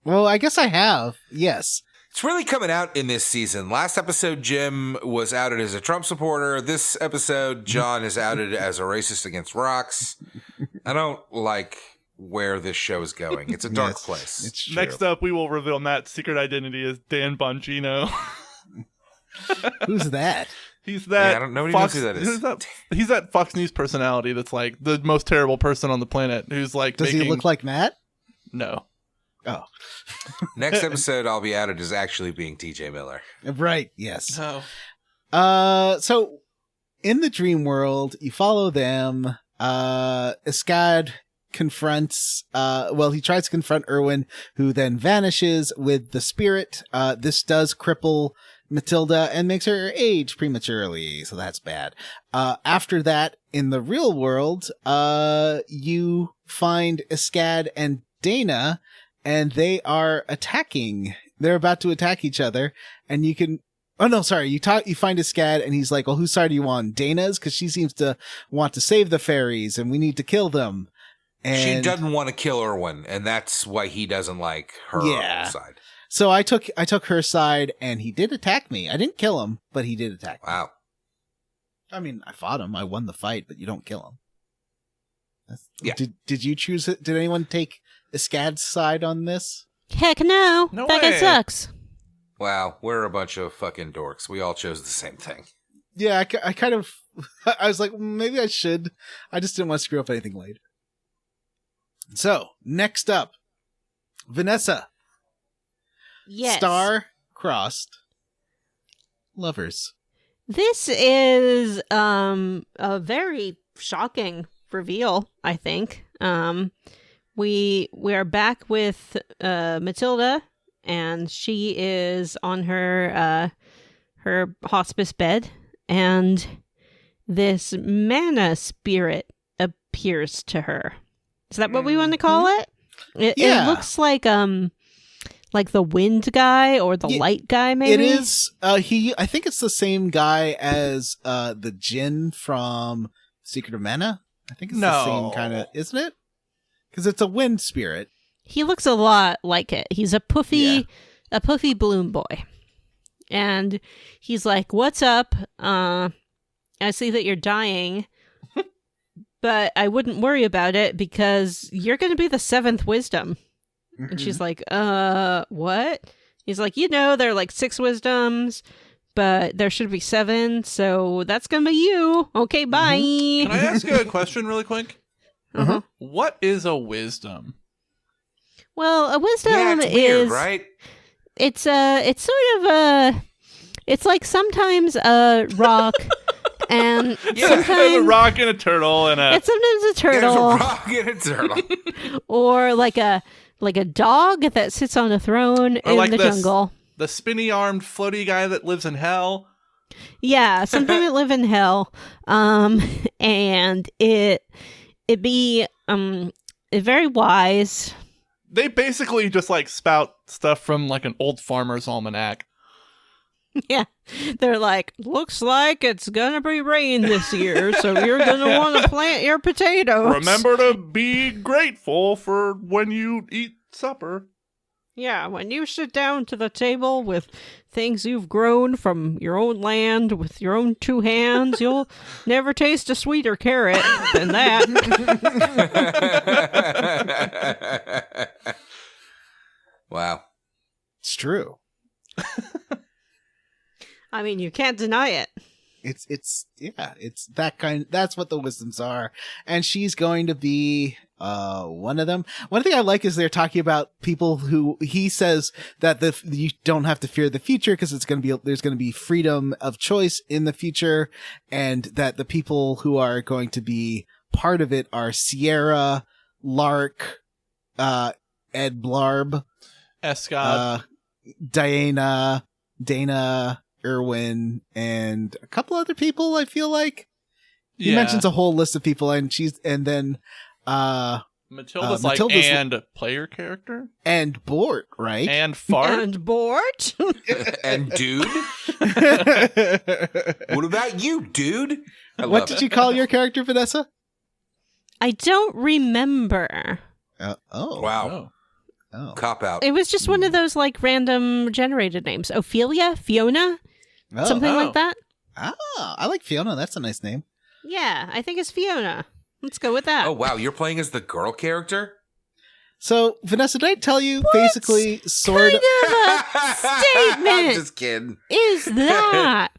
Well, I guess I have. Yes. It's really coming out in this season. Last episode, Jim was outed as a Trump supporter. This episode, John is outed as a racist against rocks. I don't like where this show is going. It's a dark place. It's true. Next up, we will reveal Matt's secret identity as Dan Bongino. Who's that? He's that. Yeah, I don't know. Nobody Fox, knows who that is. He's that Fox News personality that's like the most terrible person on the planet. Who's like, Does he look like Matt? No. Oh. Next episode, I'll be outed as actually being TJ Miller. Right. Yes. Oh. So in the dream world, you follow them. Escad confronts, he tries to confront Erwin, who then vanishes with the spirit. This does cripple Matilda and makes her age prematurely, so that's bad. After that, in the real world, you find Iskad and Dana, and they are attacking. They're about to attack each other, and you can... Oh, no, sorry. You find Iskad, and he's like, well, whose side are you on? Dana's? Because she seems to want to save the fairies, and we need to kill them. And she doesn't want to kill Erwin, and that's why he doesn't like her side. So I took her side, and he did attack me. I didn't kill him, but he did attack me. Wow. I mean, I fought him. I won the fight, but you don't kill him. Yeah. Did you choose it? Did anyone take Iskad's side on this? Heck no. No that guy way. sucks. Wow, we're a bunch of fucking dorks. We all chose the same thing. Yeah, I kind of... I was like, maybe I should. I just didn't want to screw up anything later. So, next up, Vanessa. Yes. Star-crossed lovers. This is a very shocking reveal, I think. We are back with Matilda, and she is on her hospice bed, and this mana spirit appears to her. Is that what we want to call it? It looks like the wind guy or the light guy, maybe? It is. I think it's the same guy as the Jinn from Secret of Mana. I think it's the same kind of, isn't it? Because it's a wind spirit. He looks a lot like it. He's a puffy bloom boy. And he's like, "What's up? I see that you're dying, but I wouldn't worry about it because you're going to be the 7th wisdom." Mm-hmm. And she's like, what? He's like, there are like 6 wisdoms, but there should be 7, so that's going to be you. Okay, bye. Can I ask you a question really quick? Uh-huh. What is a wisdom? Well, a wisdom it's weird, right? It's sort of it's like sometimes a rock and sometimes a rock and a turtle and it's sometimes a Yeah, turtle. there's a rock and a turtle. Or like a dog that sits on a throne Or in like the jungle. The spinny-armed floaty guy that lives in hell. Yeah, something that live in hell. And it be very wise. They basically just like spout stuff from like an old farmer's almanac. Yeah. They're like, looks like it's gonna be rain this year, so you're gonna want to plant your potatoes. Remember to be grateful for when you eat supper. Yeah, when you sit down to the table with things you've grown from your own land with your own 2 hands, you'll never taste a sweeter carrot than that. Wow. It's true. I mean, you can't deny it. It's that kind. That's what the wisdoms are, and she's going to be one of them. One thing I like is they're talking about people who he says that you don't have to fear the future because there's going to be freedom of choice in the future, and that the people who are going to be part of it are Sierra, Lark, Ed Blarb, Escod, Dana, Erwin, and a couple other people. I feel like he mentions a whole list of people, and then Matilda's and player character and Bort, right? And Fart And Bort. And dude. What about you, dude? What did you call your character, Vanessa? I don't remember. Wow. Oh. Cop out. It was just one of those like random generated names. Ophelia? Fiona? Something like that? Oh, I like Fiona. That's a nice name. Yeah, I think it's Fiona. Let's go with that. Oh, wow. You're playing as the girl character? So, Vanessa, did I tell you basically sort kind of a statement I'm just kidding. is that?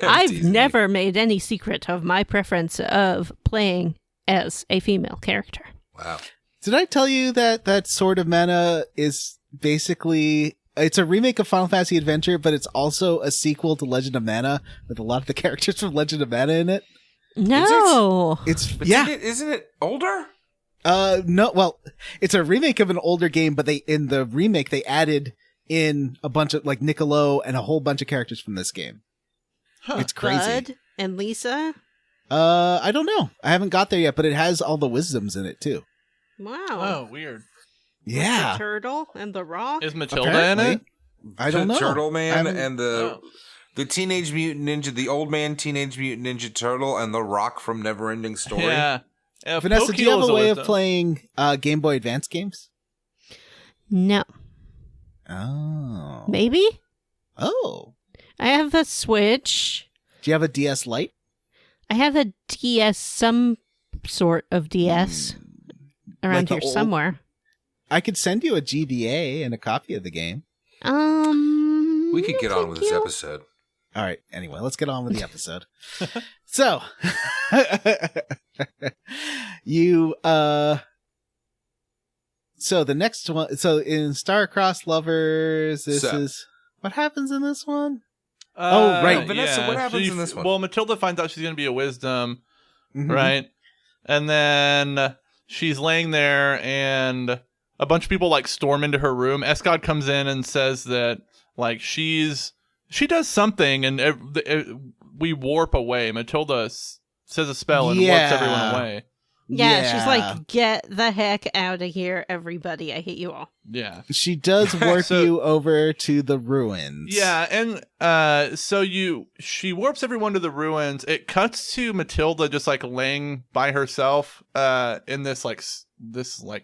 I've teasing never made any secret of my preference of playing as a female character. Wow. Did I tell you that Sword of Mana is basically... It's a remake of Final Fantasy Adventure, but it's also a sequel to Legend of Mana with a lot of the characters from Legend of Mana in it. No. Isn't it older? No, well, it's a remake of an older game, but in the remake they added in a bunch of like Niccolo and a whole bunch of characters from this game. It's crazy. Bud and Lisa. I don't know. I haven't got there yet, but it has all the wisdoms in it too. Wow. Oh, weird. Yeah. The turtle and the rock. Is Matilda Apparently. in it? I don't know. Turtle Man and Oh. the Teenage Mutant Ninja, the old man Teenage Mutant Ninja Turtle, and the Rock from Neverending Story. Yeah. Vanessa, do you have Pokhill is a way of wisdom. playing Game Boy Advance games? No. Oh. Maybe? Oh. I have a Switch. Do you have a DS Lite? I have a DS, some sort of DS around Like the here old- somewhere. I could send you a GBA and a copy of the game. We could get on with this thank you. episode. All right. Anyway, let's get on with the episode. So, you, so the next one, so in Star-Crossed Lovers, this So- is, what happens in this one? Oh, right. Vanessa, what happens in this one? Well, Matilda finds out she's going to be a wisdom, Mhm. right? And then she's laying there, and a bunch of people like storm into her room. Escod comes in and says that like she does something, and we warp away. Matilda says a spell and warps everyone Yeah. away. Yeah, she's like, get the heck out of here, everybody. I hate you all. Yeah. She does warp So- you over to the ruins. Yeah, and so she warps everyone to the ruins. It cuts to Matilda just like laying by herself in this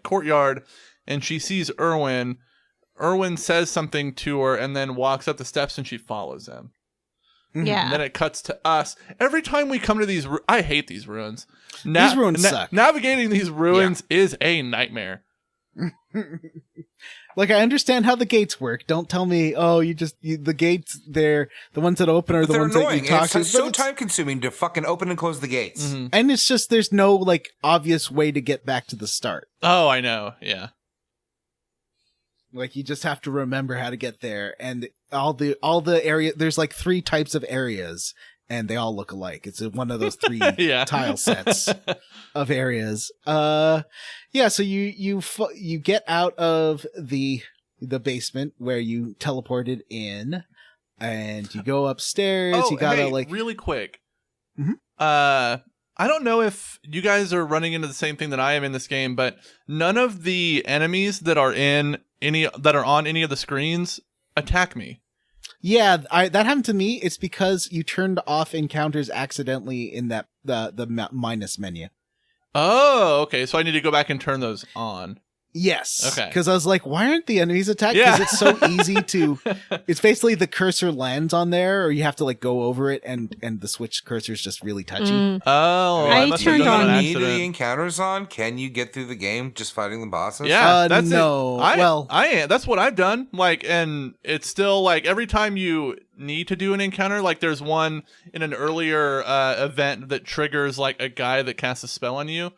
courtyard, and she sees Erwin. Erwin says something to her and then walks up the steps, and she follows him. Mhm. Yeah. And then it cuts to us. Every time we come to these, I hate these ruins. These ruins suck. Navigating these ruins is a nightmare. Like, I understand how the gates work. Don't tell me, oh, the gates, they're the ones that open are But the they're ones that annoying. you talk It's to. so but it's- time consuming to fucking open and close the gates. Mhm. and it's just, there's no, like, obvious way to get back to the start. Oh, I know. Yeah. Like, you just have to remember how to get there. And all the area, there's like 3 types of areas, and they all look alike. It's one of those 3 Yeah. tile sets of areas. Yeah, so you get out of the basement where you teleported in, and you go upstairs. Oh, you gotta hey, like really quick. Mhm. I don't know if you guys are running into the same thing that I am in this game, but none of the enemies that are on any of the screens attack me. Yeah, that happened to me. It's because you turned off encounters accidentally in that the minus menu. Oh, okay. So I need to go back and turn those on. Yes. Okay. Because I was like, why aren't the enemies attacked? Yeah. Because it's so easy to. It's basically the cursor lands on there, or you have to like go over it, and the switch cursor is just really touchy. Mm. Oh, I must turned have done on- that Do you need the accident. encounters on? Can you get through the game just fighting the bosses? Yeah, that's no. it. That's what I've done. Like, and it's still like every time you need to do an encounter, like there's one in an earlier event that triggers like a guy that casts a spell on you.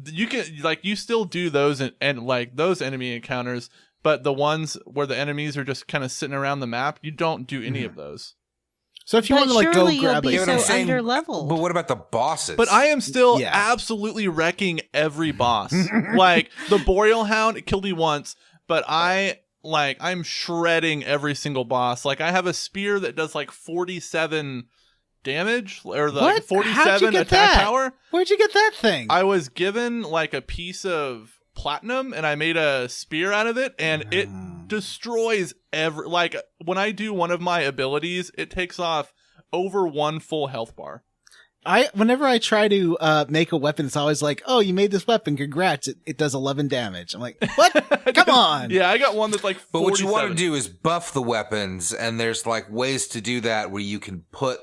You can like you still do those and like those enemy encounters, but the ones where the enemies are just kind of sitting around the map, you don't do any of those. So if you But want to like go surely you'll grab be You know like what I'm so saying? under-leveled. But what about the bosses? But I am still Yeah. absolutely wrecking every boss. Like the Boreal Hound, it killed me once, but I'm shredding every single boss. Like I have a spear that does like 47 damage or What? like How'd you 47 get attack that? power. Where'd you get that thing? I was given like a piece of platinum and I made a spear out of it, and it destroys like when I do one of my abilities, it takes off over 1 full health bar. Whenever I try to make a weapon, it's always like, oh, you made this weapon, congrats, it does 11 damage. I'm like, what? Come on. Yeah, I got one that's like 47. But what you want to do is buff the weapons, and there's like ways to do that where you can put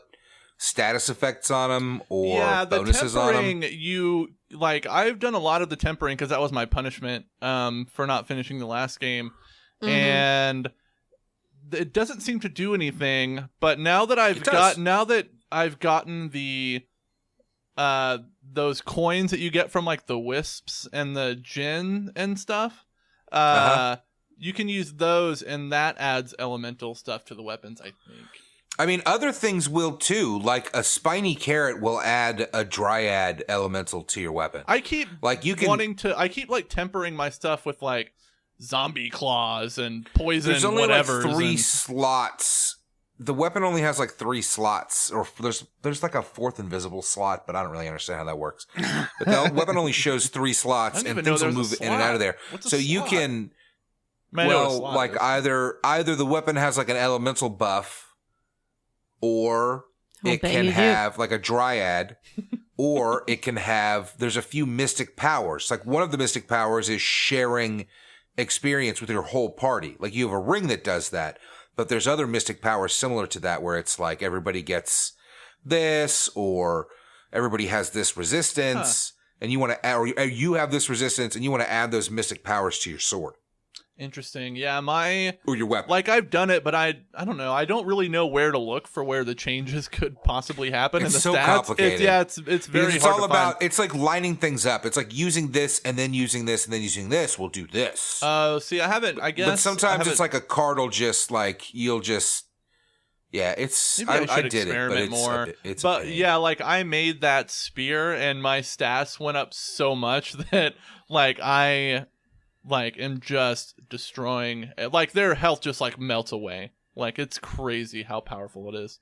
status effects on them or the bonuses on tempering, them. you like I've done a lot of the tempering because that was my punishment for not finishing the last game. Mhm. And it doesn't seem to do anything, but now that It does. I've gotten the those coins that you get from like the wisps and the gin and stuff, you can use those, and that adds elemental stuff to the weapons, I think. I mean, other things will too. Like a spiny carrot will add a dryad elemental to your weapon. I keep Like you can. I keep like tempering my stuff with like zombie claws and poison There's only whatever. like 3 slots. The weapon only has like 3 slots, or there's like a 4th invisible slot, but I don't really understand how that works. But the weapon only shows 3 slots, and things will move in and out of there. What's a so slot? you can, I know what a slot like is. either the weapon has like an elemental buff, or I'll it bet can you do. have like a dryad, or it can have. There's a few mystic powers. Like one of the mystic powers is sharing experience with your whole party. Like you have a ring that does that. But there's other mystic powers similar to that where it's like everybody gets this, or everybody has this resistance, and you want to, or you have this resistance, and you want to add those mystic powers to your sword Interesting. Yeah, or your weapon. like I've done it, but I don't know. I don't really know where to look for where the changes could possibly happen. It's in the so stats. complicated. It's very Because it's hard all to about. find. It's like lining things up. It's like using this and then using this and then using this. We'll do this. See, I haven't. I guess. But sometimes it's like a card will just like you'll just. Yeah, it's. Maybe I should did experiment it, but more. It's but a pain. yeah, like I made that spear, and my stats went up so much that like I am just destroying. Like their health just like melts away. Like it's crazy how powerful it is.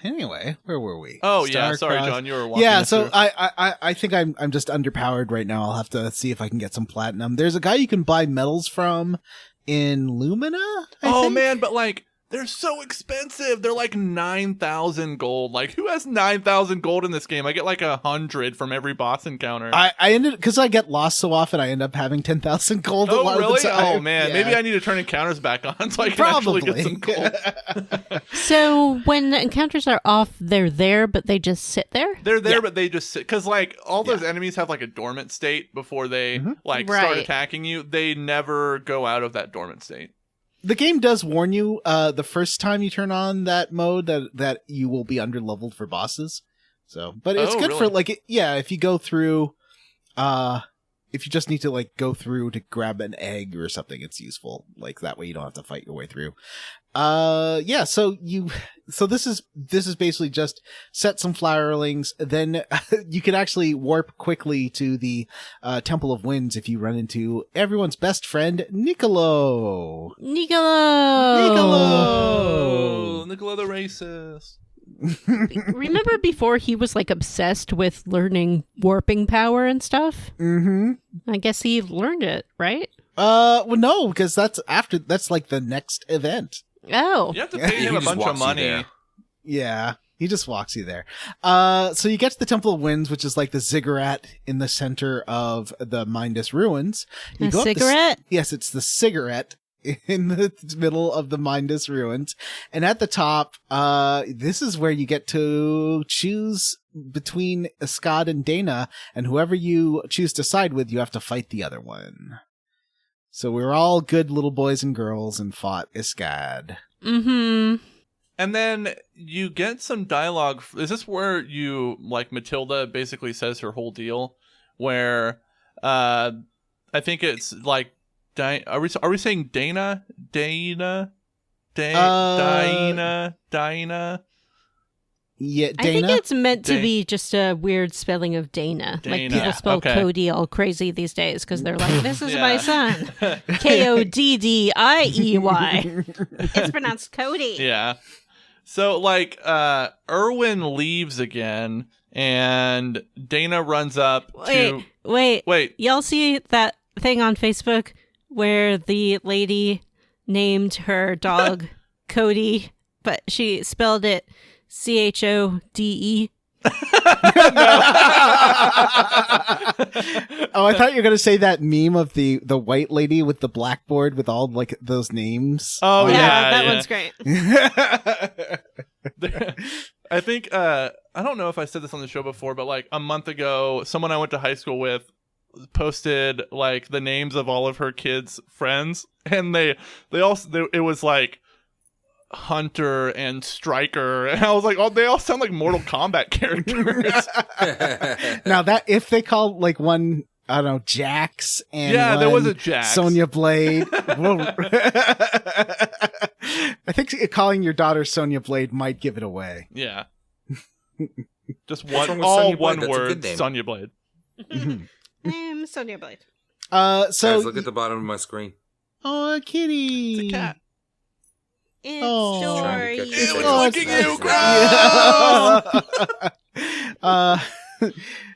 Anyway, where were we? Oh yeah, sorry, Starcross. John, you were walking. Yeah, us so through. I think I'm just underpowered right now. I'll have to see if I can get some platinum. There's a guy you can buy medals from in Lumina. I think? Man, but like they're so expensive. They're like 9,000 gold. Like who has 9,000 gold in this game? I get like 100 from every boss encounter. I ended because I get lost so often. I end up having 10,000 gold. A lot really? Of the time. Oh man, Yeah. maybe I need to turn encounters back on so I can Probably actually get some gold. So when the encounters are off, they're there, but they just sit there? They're there, Yeah. but they just sit because like all those enemies have like a dormant state before they like start Right. attacking you. They never go out of that dormant state. The game does warn you the first time you turn on that mode that you will be underleveled for bosses. So, but it's Oh, good really? for like if you go through, if you just need to like go through to grab an egg or something, it's useful. Like that way you don't have to fight your way through. So this is basically just set some flowerlings, then you can actually warp quickly to the Temple of Winds if you run into everyone's best friend, Niccolo. Niccolo! Oh, Nicola the racist. Remember before he was like obsessed with learning warping power and stuff? Mm-hmm. I guess he learned it, right? Well, no, because that's like the next event. Oh. You have to Yeah, pay he him a just bunch of walks you money. there. Yeah, he just walks you there. So you get to the Temple of Winds, which is like the ziggurat in the center of the Mindus ruins. You A go up the cigarette? yes, it's the cigarette in the middle of the Mindus ruins. And at the top, this is where you get to choose between Iskad and Dana, and whoever you choose to side with, you have to fight the other one. So we were all good little boys and girls and fought Iskad. Mm-hmm. And then you get some dialogue. Is this where you, like, Matilda basically says her whole deal? Where, I think it's like, are we saying Dana? Dana? Dana? Yeah, I think Dana. it's meant to Da- be just a weird spelling of Dana. Like Dana, people spell okay. Cody all crazy these days because they're like, this is Yeah. my son. Koddiey. It's pronounced Cody. Yeah. So, like, Erwin leaves again, and Dana runs up to... Wait. Y'all see that thing on Facebook where the lady named her dog Cody, but she spelled it Chode? Oh, I thought you were gonna say that meme of the white lady with the blackboard with all like those names. Oh, Yeah, that yeah. one's great. I think I don't know if I said this on the show before, but like a month ago, someone I went to high school with posted like the names of all of her kids' friends, and it was like Hunter and Striker, and I was like, oh, they all sound like Mortal Kombat characters. Now that if they call like one, I don't know, Jax and Yeah, there one was a Jax. Sonya Blade. Well, I think calling your daughter Sonya Blade might give it away. Yeah. Just What's wrong one, with all Sonya Blade? one That's a good word, name. Sonya Blade. Sonya Blade. So Guys, look at the bottom of my screen. oh, a kitty. It's a cat. It's Oh. She's trying to story. get you. It was Oh, licking it's- you. Gross!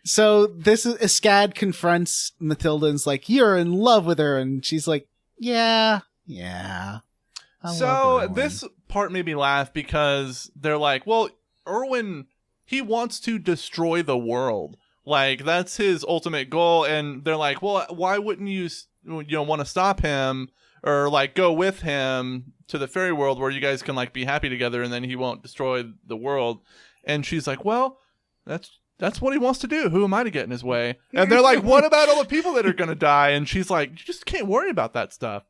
So this is Iskad confronts Matilda and's like, "You're in love with her," and she's like, "Yeah. I love So her, this part made me laugh because they're like, well, Erwin, he wants to destroy the world. Like, that's his ultimate goal. And they're like, well, why wouldn't you want to stop him or like go with him to the fairy world where you guys can like be happy together and then he won't destroy the world? And she's like, well, that's what he wants to do. Who am I to get in his way? And they're like, what about all the people that are going to die? And she's like, you just can't worry about that stuff.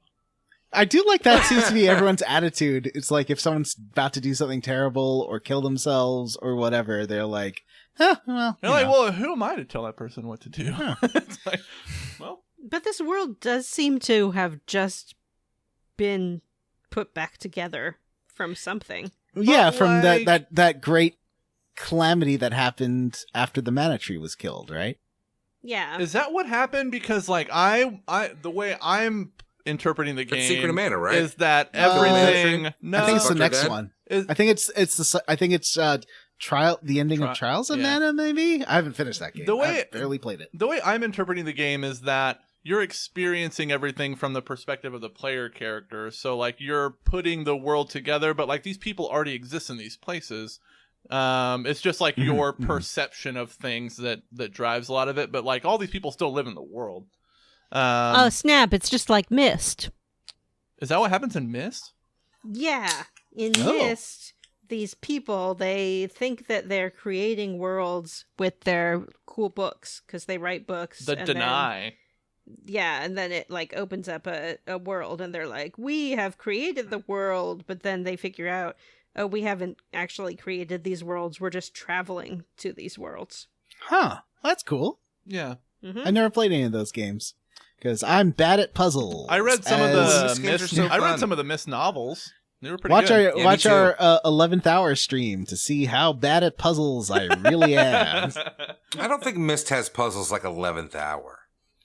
I do like that seems to be everyone's attitude. It's like if someone's about to do something terrible or kill themselves or whatever, they're like, well, They're like, well, who am I to tell that person what to do? It's like, well, But this world does seem to have just been put back together from something. yeah, But, from like- that great calamity that happened after the mana tree was killed, right? Yeah. is that what happened? Because like I the way I'm interpreting the That's game Secret of Mana, right? is that No. everything. No, I think it's the Dr. next Dead? one. is, I think it's trial, the ending of Trials of yeah. Mana. Maybe I haven't finished that game. The way- I barely played it. the way I'm interpreting the game is that you're experiencing everything from the perspective of the player character. So like you're putting the world together, but like these people already exist in these places. It's just like your perception of things that drives a lot of it. But like all these people still live in the world. Oh, snap. It's just like Myst. Is that what happens in Myst? Yeah. In Oh. Myst, these people, they think that they're creating worlds with their cool books because they write books. The and Deny. and then it like opens up a world and they're like, we have created the world, but then they figure out, oh, we haven't actually created these worlds. We're just traveling to these worlds. Huh? That's cool. Yeah. Mm-hmm. I never played any of those games because I'm bad at puzzles. I read some as- of These games are so I read fun. some of the Myst novels. They were pretty Watch good. Yeah, watch me our 11th hour stream to see how bad at puzzles I really am. I don't think Myst has puzzles like 11th Hour.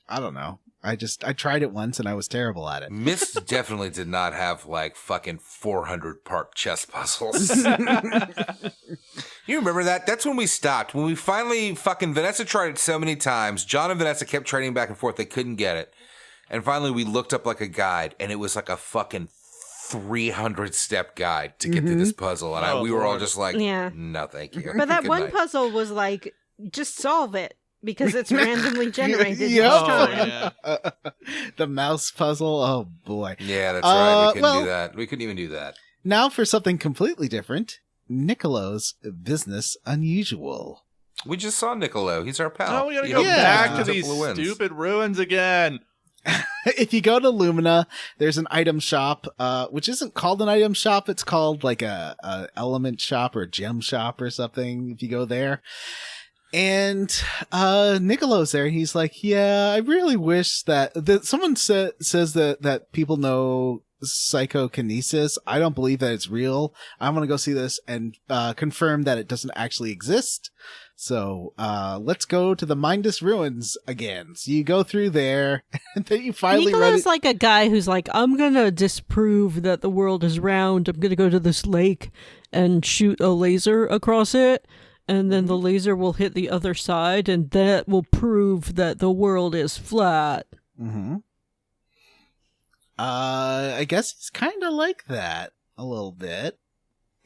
I don't know. I tried it once and I was terrible at it. Myst definitely did not have like fucking 400 part chess puzzles. You remember that? That's when we stopped. When we finally fucking Vanessa tried it so many times. John and Vanessa kept trading back and forth. They couldn't get it. And finally we looked up like a guide and it was like a fucking 300 step guide to get through this puzzle. And Oh, we were all Lord. just like, Yeah. no, thank you. But that Good one night. puzzle was like, just solve it because it's randomly generated Yep. each Oh, time. yeah. The mouse puzzle. Oh boy. Yeah, that's right. We couldn't well- do that. We couldn't even do that. Now for something completely different. Nicolo's Business Unusual. We just saw Niccolo. He's our pal. Oh, we gotta He go helped back us to with these Triple Wins. stupid ruins again. If you go to Lumina, there's an item shop, which isn't called an item shop. It's called like a element shop or gem shop or something. If you go there, and Nicolo's there, he's like, "Yeah, I really wish that someone says that people know psychokinesis. I don't believe that it's real. I'm gonna go see this and confirm that it doesn't actually exist." So, let's go to the Mindus Ruins again. So you go through there, and then you finally run Nicolo's it. like a guy who's like, I'm gonna disprove that the world is round. I'm gonna go to this lake and shoot a laser across it, and then the laser will hit the other side, and that will prove that the world is flat. Mm-hmm. I guess it's kind of like that a little bit.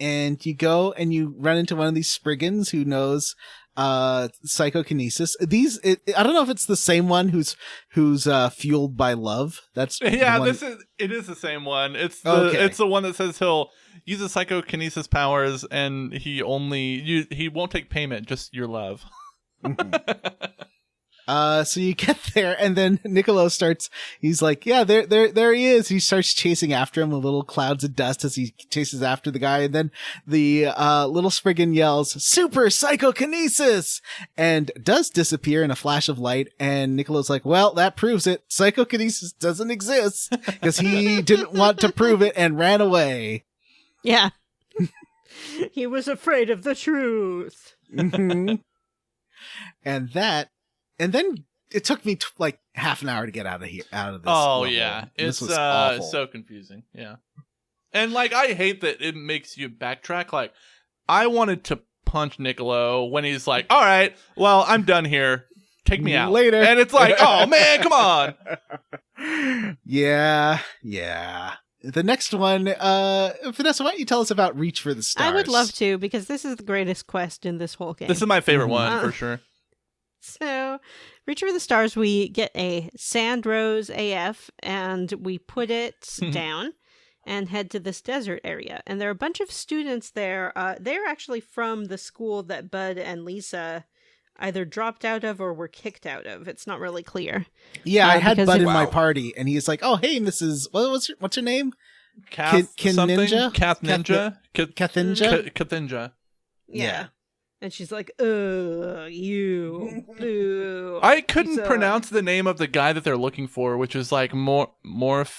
And you go and you run into one of these Spriggans who knows psychokinesis. I don't know if it's the same one who's fueled by love. That's Yeah, the one. it is the same one. It's Okay. it's the one that says he'll use his psychokinesis powers and he won't take payment, just your love. So you get there, and then Niccolo he's like, yeah, there he is. He starts chasing after him with little clouds of dust as he chases after the guy. And then the, little Spriggan yells, super psychokinesis, and does disappear in a flash of light. And Niccolo's like, well, that proves it. Psychokinesis doesn't exist because he didn't want to prove it and ran away. Yeah. He was afraid of the truth. Mhm. And then it took me like half an hour to get out of this. Oh level. yeah, This it's was awful. so confusing. Yeah, and like I hate that it makes you backtrack. Like I wanted to punch Niccolo when he's like, "All right, well I'm done here. Take me out Later." And it's like, "Oh man, come on." Yeah. The next one, Vanessa, why don't you tell us about Reach for the Stars? I would love to, because this is the greatest quest in this whole game. This is my favorite one for sure. So, Reach for the Stars, we get a Sand Rose AF, and we put it down and head to this desert area. And there are a bunch of students there. They're actually from the school that Bud and Lisa either dropped out of or were kicked out of. It's not really clear. Yeah, I had because Bud in Wow. my party, and he's like, "Oh, hey, Mrs. What's your name? Kath Kin something? Ninja? Kath Ninja? Kathinja?" Kathinja. Yeah. And she's like, you. Boo. I couldn't So, pronounce the name of the guy that they're looking for, which is like Meph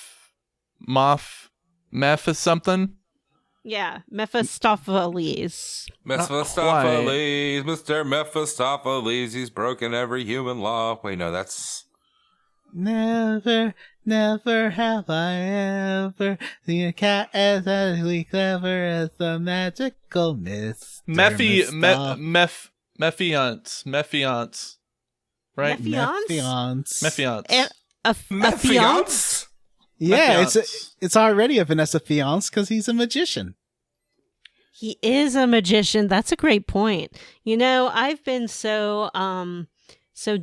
something. Yeah, Mephistopheles. Mephistopheles, Mr. Mephistopheles, he's broken every human law. Wait, no, that's... Never have I ever seen a cat as ugly clever as the magical Mr. Mephiance. Right? Mephiance? Mephiance. A fiance? Yeah, Mephiance. it's already a Vanessa fiance because he's a magician. He is a magician. That's a great point. You know, I've been so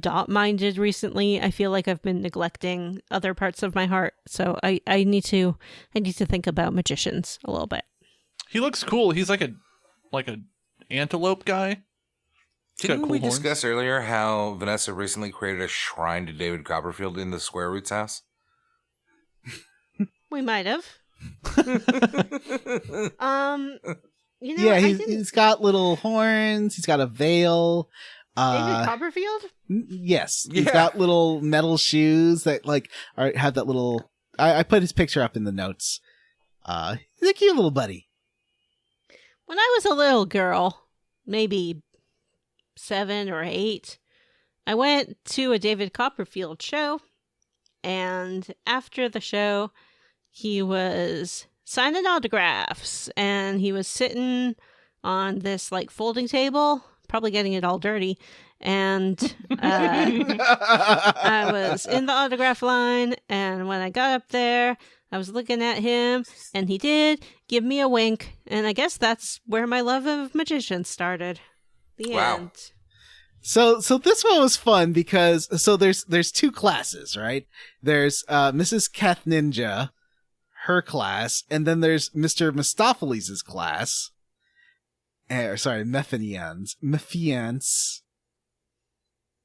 dot-minded recently. I feel like I've been neglecting other parts of my heart. So I need to think about magicians a little bit. He looks cool. He's like a antelope guy. He's got Didn't cool we horns. discuss earlier how Vanessa recently created a shrine to David Copperfield in the Square Roots house? We might have. You know, Yeah, I he's, didn't. he's got little horns. He's got a veil. David Copperfield? Yes, he's Yeah. got little metal shoes that have that little. I put his picture up in the notes. He's a cute little buddy. When I was a little girl, maybe 7 or 8, I went to a David Copperfield show, and after the show, he was signing autographs, and he was sitting on this folding table, probably getting it all dirty, and I was in the autograph line, and when I got up there, I was looking at him, and he did give me a wink, and I guess that's where my love of magicians started. The Wow. end. So this one was fun because there's two classes, right? There's Mrs. Kath Ninja, her class, and then there's Mr. Mephistophelies' class. Mephiance.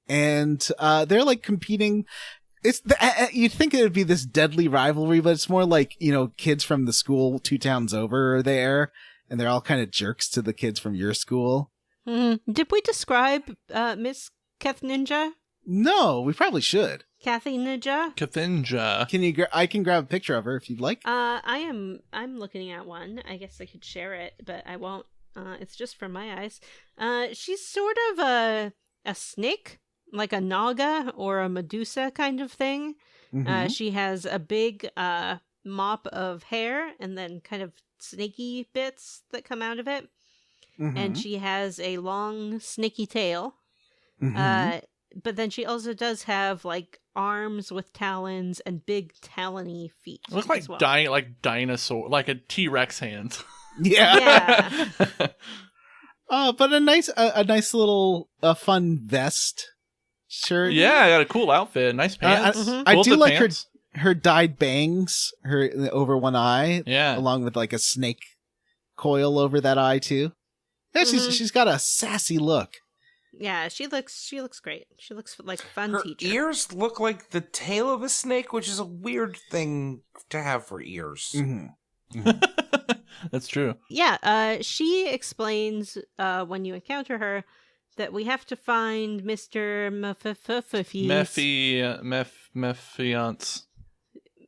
And they're competing. You'd think it would be this deadly rivalry, but it's more like, kids from the school 2 towns over are there, and they're all kind of jerks to the kids from your school. Mm-hmm. Did we describe Miss Kath Ninja? No, we probably should. Kathy Ninja? Kathinja. Can you? I can grab a picture of her if you'd like. I'm looking at one. I guess I could share it, but I won't. It's just from my eyes. She's sort of a snake, like a naga or a medusa kind of thing. Mhm. She has a big mop of hair and then kind of snaky bits that come out of it. And she has a long snaky tail. Mhm. But then she also does have arms with talons and big talony feet. Look like as well. dinosaur, like a T-Rex hand. Yeah. Yeah. But a nice little fun vest shirt. Yeah, I got a cool outfit, nice pants. I Cool do fit like pants. her dyed bangs, her over one eye, Yeah, along with a snake coil over that eye too. Yeah, Mhm. she's got a sassy look. Yeah, she looks great. She looks like a fun Her teacher. ears look like the tail of a snake, which is a weird thing to have for ears. that's true. Yeah, she explains when you encounter her that we have to find Mr. Mephiance.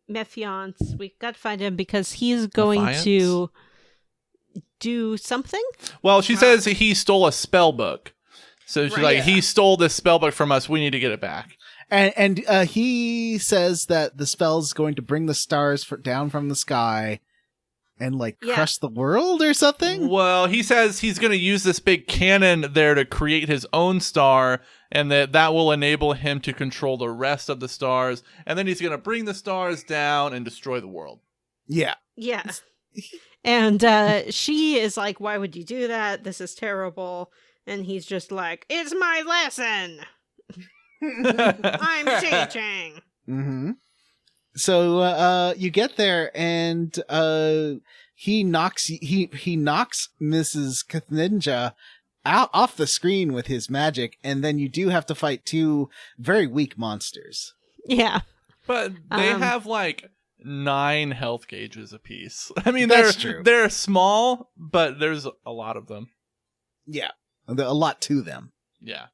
Mephiance. We got to find him because he's going Mephiance? to do something. Well, she says he stole a spell book. So she's Right. like, he stole this spell book from us. We need to get it back. And he says that the spell's going to bring the stars down from the sky and like crush the world or something. Well, he says he's going to use this big cannon there to create his own star, and that will enable him to control the rest of the stars. And then he's going to bring the stars down and destroy the world. Yeah. Yeah. And she is like, why would you do that? This is terrible. And he's just like, it's my lesson. I'm teaching. Mm-hmm. So you get there, and he knocks Mrs. Kathinja out off the screen with his magic, and then you do have to fight 2 very weak monsters. Yeah. But they have like 9 health gauges apiece. I mean, That's true. They're small, but there's a lot of them. Yeah. A lot to them. Yeah.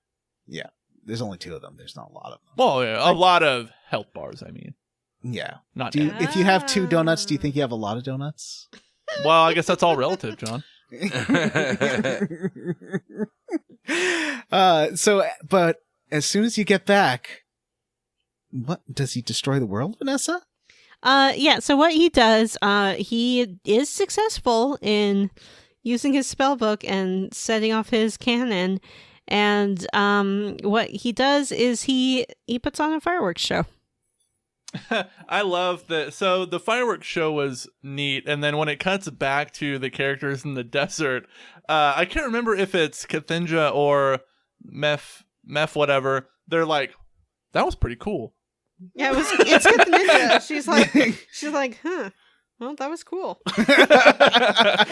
Yeah. There's only 2 of them. There's not a lot of them. Well, yeah, a lot of health bars, I mean. Yeah. Not if you have 2 donuts, do you think you have a lot of donuts? Well, I guess that's all relative, John. But as soon as you get back, what does he destroy the world, Vanessa? Yeah, so what he does, he is successful in using his spell book and setting off his cannon, and what he does is he puts on a fireworks show. I love that. So the fireworks show was neat, and then when it cuts back to the characters in the desert, I can't remember if it's Kathinja or Meph whatever. They're like, that was pretty cool. Yeah, it's Kathinja. She's like, huh. Well, that was cool.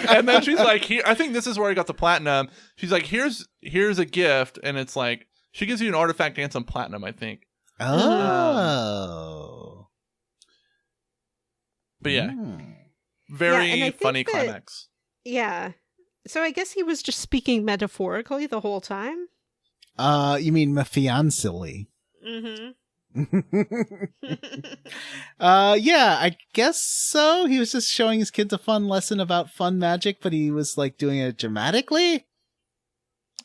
And then she's like, I think this is where I got the platinum. She's like, here's a gift, and it's like she gives you an artifact and some platinum, I think. Oh. But yeah, very funny climax. Yeah. So I guess he was just speaking metaphorically the whole time? You mean Mafiancily? Mm-hmm. Yeah, I guess so. He was just showing his kids a fun lesson about fun magic, but he was like doing it dramatically.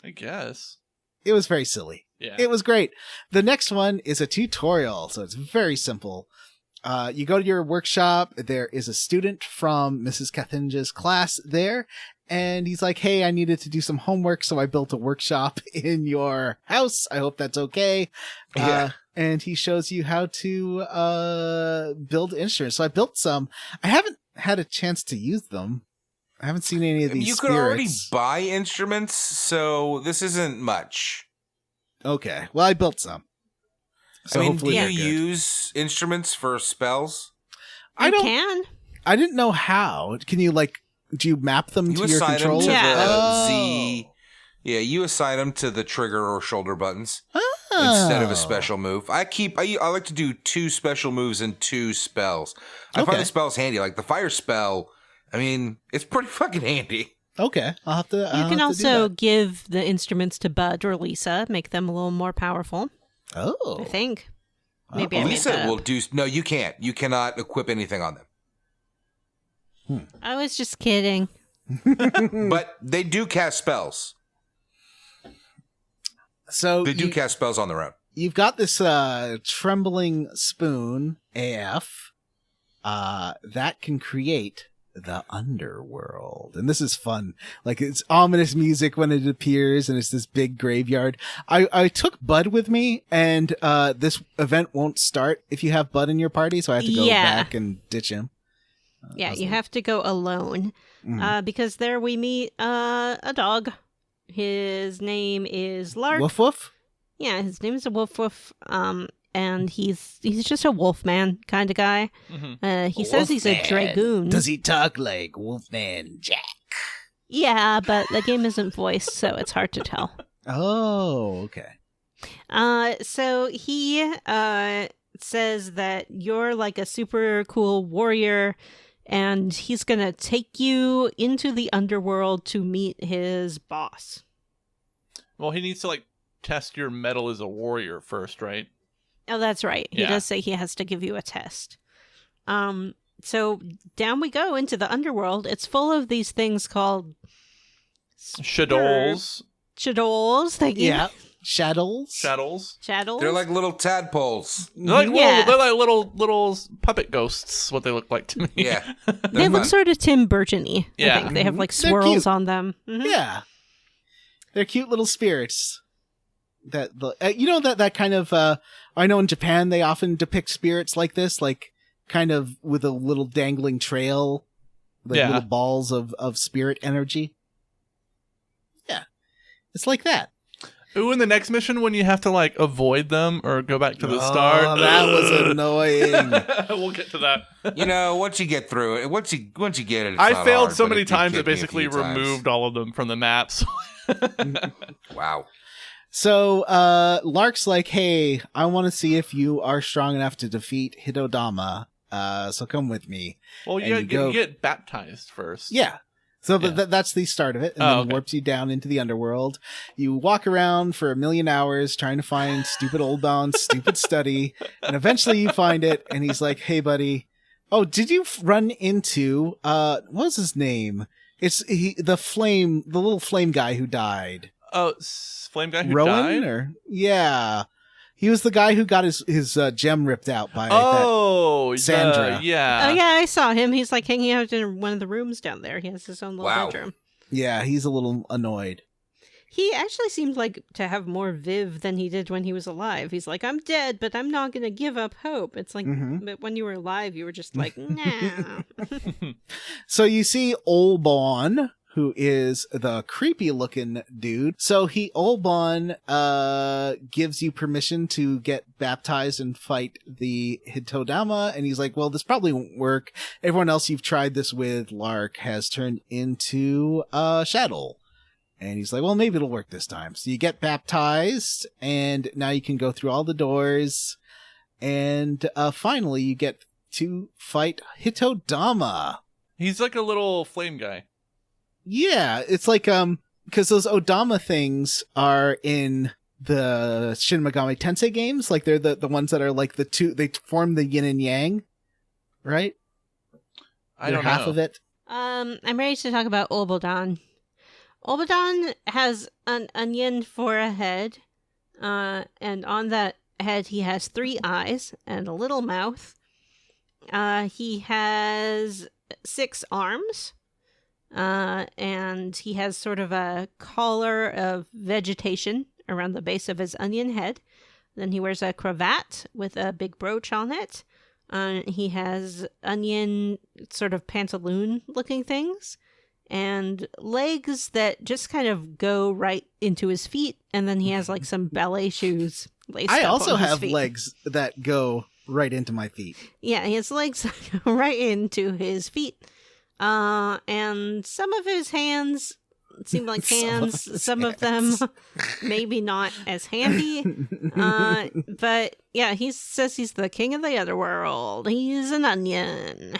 I guess. It was very silly. Yeah. It was great. The next one is a tutorial, so it's very simple. You go to your workshop. There is a student from Mrs. Kathinja's class there, and he's like, hey, I needed to do some homework, so I built a workshop in your house. I hope that's okay. Yeah. And he shows you how to build instruments. So I built some. I haven't had a chance to use them. I haven't seen any of these You spirits. could already buy instruments, so this isn't much. Okay. Well, I built some. So I mean, hopefully do you they're good. use instruments for spells? I don't. Can? I didn't know how. Can you do you map them You to your assign them controller? to Yeah. the Z. Yeah, you assign them to the trigger or shoulder buttons Oh. instead of a special move. I like to do 2 special moves and 2 spells. I Okay. find the spells handy. Like the fire spell, I mean, it's pretty fucking handy. Okay, I'll have to. You can also give the instruments to Bud or Lisa, make them a little more powerful. Oh, I think. Maybe I made Lisa that will up. do. No, you can't. You cannot equip anything on them. I was just kidding. But they do cast spells. So They do cast spells on their own. you've got this trembling spoon AF that can create the underworld, and this is fun. Like, it's ominous music when it appears, and it's this big graveyard. I took Bud with me, and this event won't start if you have Bud in your party, so I have to go back and ditch him. Yeah, you have to go alone. Because there we meet a dog. His name is Lark. Woof woof. Yeah, his name is a Woof Woof. And he's just a wolfman kind of guy. He says he's a dragoon. Does he talk like Wolfman Jack? Yeah, but the game isn't voiced, so it's hard to tell. Oh, okay. So he says that you're like a super cool warrior, and he's gonna take you into the underworld to meet his boss. Well, he needs to test your mettle as a warrior first, right? Oh, that's right. He Yeah. does say he has to give you a test. So down we go into the underworld. It's full of these things called Shadows. shadows. Thank you. Yeah. Shadows. Shadows. Shadows? They're like little tadpoles. They're like little puppet ghosts. What they look like to me. Yeah. They look sort of Tim Burton-y. Yeah. I think they have like They're swirls cute. on them. Mhm. Yeah, they're cute little spirits. That that kind of. I know in Japan they often depict spirits like this, like kind of with a little dangling trail, like Yeah. little balls of spirit energy. Yeah, it's like that. Ooh, in the next mission when you have to like avoid them or go back to the start. Oh, that was annoying. We'll get to that. You know, once you get through it, once you get it, it's I not failed hard, so but many it did times kick it me a basically few times. removed all of them from the maps. Wow. So, Lark's like, hey, I want to see if you are strong enough to defeat Hitodama. So come with me. Well, And you you go- get baptized first. Yeah. So Yeah. that's the start of it. And Oh, then okay. it warps you down into the underworld. You walk around for 1,000,000 hours trying to find stupid Obadan's stupid study. And eventually you find it. And he's like, hey, buddy. Oh, did you run into, what was his name? It's the little flame guy who died. Oh, Flame guy who Rowan? died? Or yeah. He was the guy who got his gem ripped out by that. Oh, Sandra. Yeah. Oh, yeah, I saw him. He's like hanging out in one of the rooms down there. He has his own little Wow. bedroom. Yeah, he's a little annoyed. He actually seemed like to have more viv than he did when he was alive. He's like, I'm dead, but I'm not going to give up hope. It's like, Mhm. but when you were alive, you were just like, nah. So you see Obadan, who is the creepy looking dude. So Obadan gives you permission to get baptized and fight the Hitodama, and he's like, well, this probably won't work. Everyone else you've tried this with, Lark, has turned into Shadow. And he's like, well, maybe it'll work this time. So you get baptized, and now you can go through all the doors, and finally you get to fight Hitodama. He's like a little flame guy. Yeah, it's like because those Odama things are in the Shin Megami Tensei games, like they're the ones that are like the two, they form the yin and yang, right? I They're don't know. half of it. I'm ready to talk about Obadan. Obadan has an onion for a head, and on that head he has 3 eyes and a little mouth. He has 6 arms, and he has sort of a collar of vegetation around the base of his onion head. Then he wears a cravat with a big brooch on it. He has onion sort of pantaloon-looking things, and legs that just kind of go right into his feet, and then he has like some ballet shoes laced I up also on his have feet. legs that go right into my feet. Yeah, he has legs that go right into his feet. And some of his hands seem like hands. Some of them maybe not as handy. But yeah, he says he's the king of the underworld. He's an onion.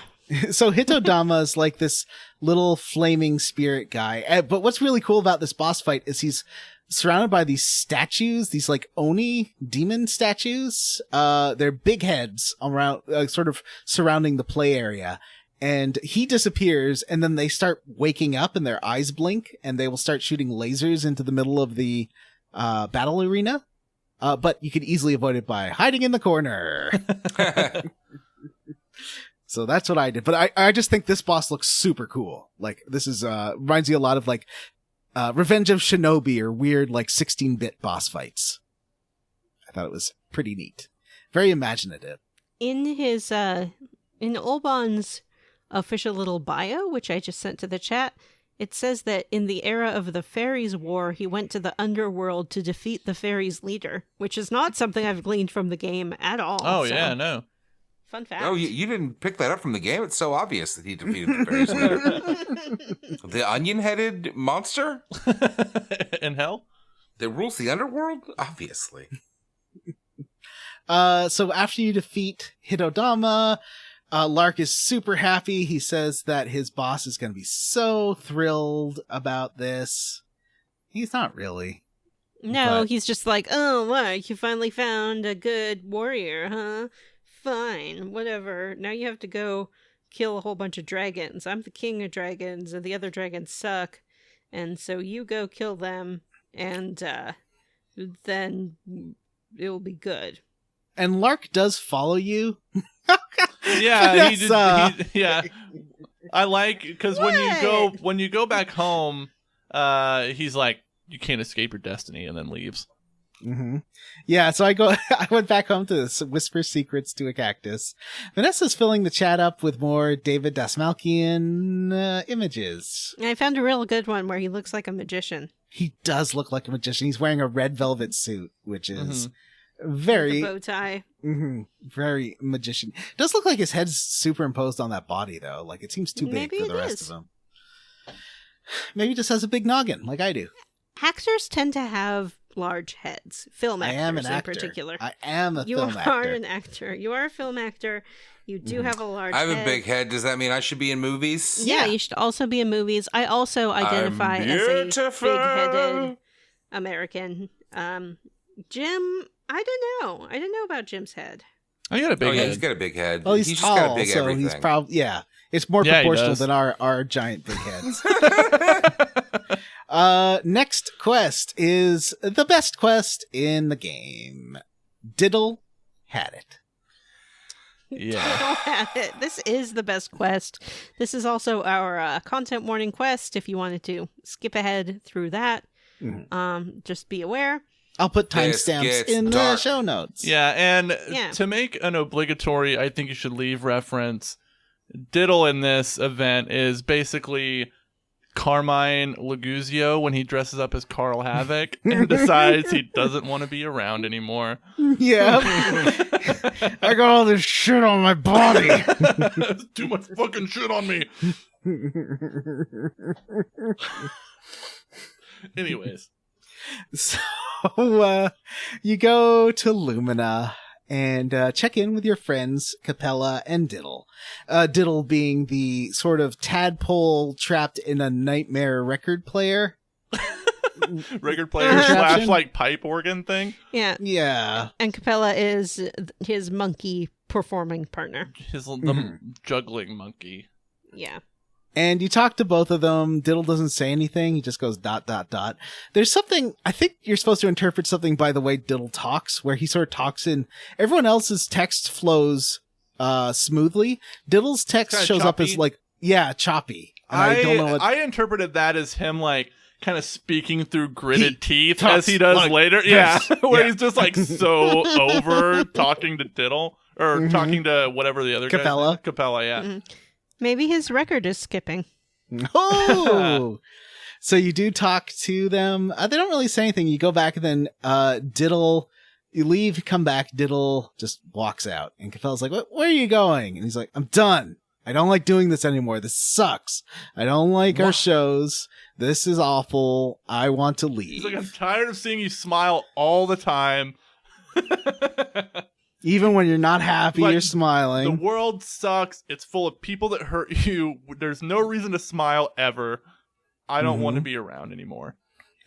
So Hitodama is like this little flaming spirit guy. But what's really cool about this boss fight is he's surrounded by these statues, these like Oni demon statues. They're big heads around, sort of surrounding the play area. And he disappears, and then they start waking up, and their eyes blink, and they will start shooting lasers into the middle of the battle arena. But you could easily avoid it by hiding in the corner. So that's what I did. But I just think this boss looks super cool. Like, this is reminds me a lot of like Revenge of Shinobi or weird like 16-bit boss fights. I thought it was pretty neat. Very imaginative. In his in Olban's official little bio, which I just sent to the chat, it says that in the era of the Fairies War, he went to the underworld to defeat the Fairies leader, which is not something I've gleaned from the game at all. Oh, so, yeah, no. Fun fact. Oh, you didn't pick that up from the game? It's so obvious that he defeated the fairies leader. The onion-headed monster In hell? that rules the underworld? Obviously. So after you defeat Hitodama, Lark is super happy. He says that his boss is going to be so thrilled about this. He's not really. No, But- he's just like, oh, what? You finally found a good warrior, huh? Fine, whatever. Now you have to go kill a whole bunch of dragons. I'm the king of dragons, and the other dragons suck. And so you go kill them, and then it will be good. And Lark does follow you. Yeah, Vanessa. yeah. I like because when you go back home, he's like, you can't escape your destiny, and then leaves. Mm-hmm. Yeah, so I went back home to whisper secrets to a cactus. Vanessa's filling the chat up with more David Dasmalkian images. I found a real good one where he looks like a magician. He does look like a magician. He's wearing a red velvet suit, which is very The bow tie. very magician. Does look like his head's superimposed on that body though. Like it seems too big Maybe for the it rest is. of him. Maybe he just has a big noggin, like I do. Actors tend to have large heads. Film I actors am an in actor. particular. I am a You film are actor. an actor. You are a film actor. You do have a large I head. have a big head. Does that mean I should be in movies? Yeah, you should also be in movies. I also identify as a big-headed American. Jim, I don't know. I don't know about Jim's head. I got a big Oh, yeah, head. he's got a big head. Well, he's just tall, got a big so everything. he's probably It's more Yeah, he proportional does. than our giant big heads. Next quest is the best quest in the game. Diddle had it. Yeah. This is the best quest. This is also our content warning quest. If you wanted to skip ahead through that, just be aware. I'll put This timestamps gets in the dark. show notes. Yeah, and Yeah. to make an obligatory, I think you should leave reference, Diddle in this event is basically Carmine Laguzio when he dresses up as Carl Havoc and decides he doesn't want to be around anymore. Yeah. I got all this shit on my body. Too much fucking shit on me. Anyways. So you go to Lumina and check in with your friends Capella and Diddle. Diddle being the sort of tadpole trapped in a nightmare record player. Record player Contraption? / like pipe organ thing. Yeah. Yeah. And Capella is his monkey performing partner. The juggling monkey. Yeah. And you talk to both of them. Diddle doesn't say anything. He just goes ... There's something, I think you're supposed to interpret something by the way Diddle talks, where he sort of talks in, everyone else's text flows smoothly. Diddle's text Kinda shows up choppy. as like, yeah, choppy. And I don't know what... I interpreted that as him like kind of speaking through gritted teeth talks as he does like later. this. Yeah, where Yeah. he's just like so over talking to Diddle or talking to whatever the other guy's Capella. name is. Capella, yeah. Maybe his record is skipping. Oh! So you do talk to them. They don't really say anything. You go back and then Diddle, you leave, come back, Diddle just walks out. And Capella's like, where are you going? And he's like, I'm done. I don't like doing this anymore. This sucks. I don't like our shows. This is awful. I want to leave. He's like, I'm tired of seeing you smile all the time. Even when you're not happy, Like, you're The smiling. world sucks. It's full of people that hurt you. There's no reason to smile ever. I don't want to be around anymore.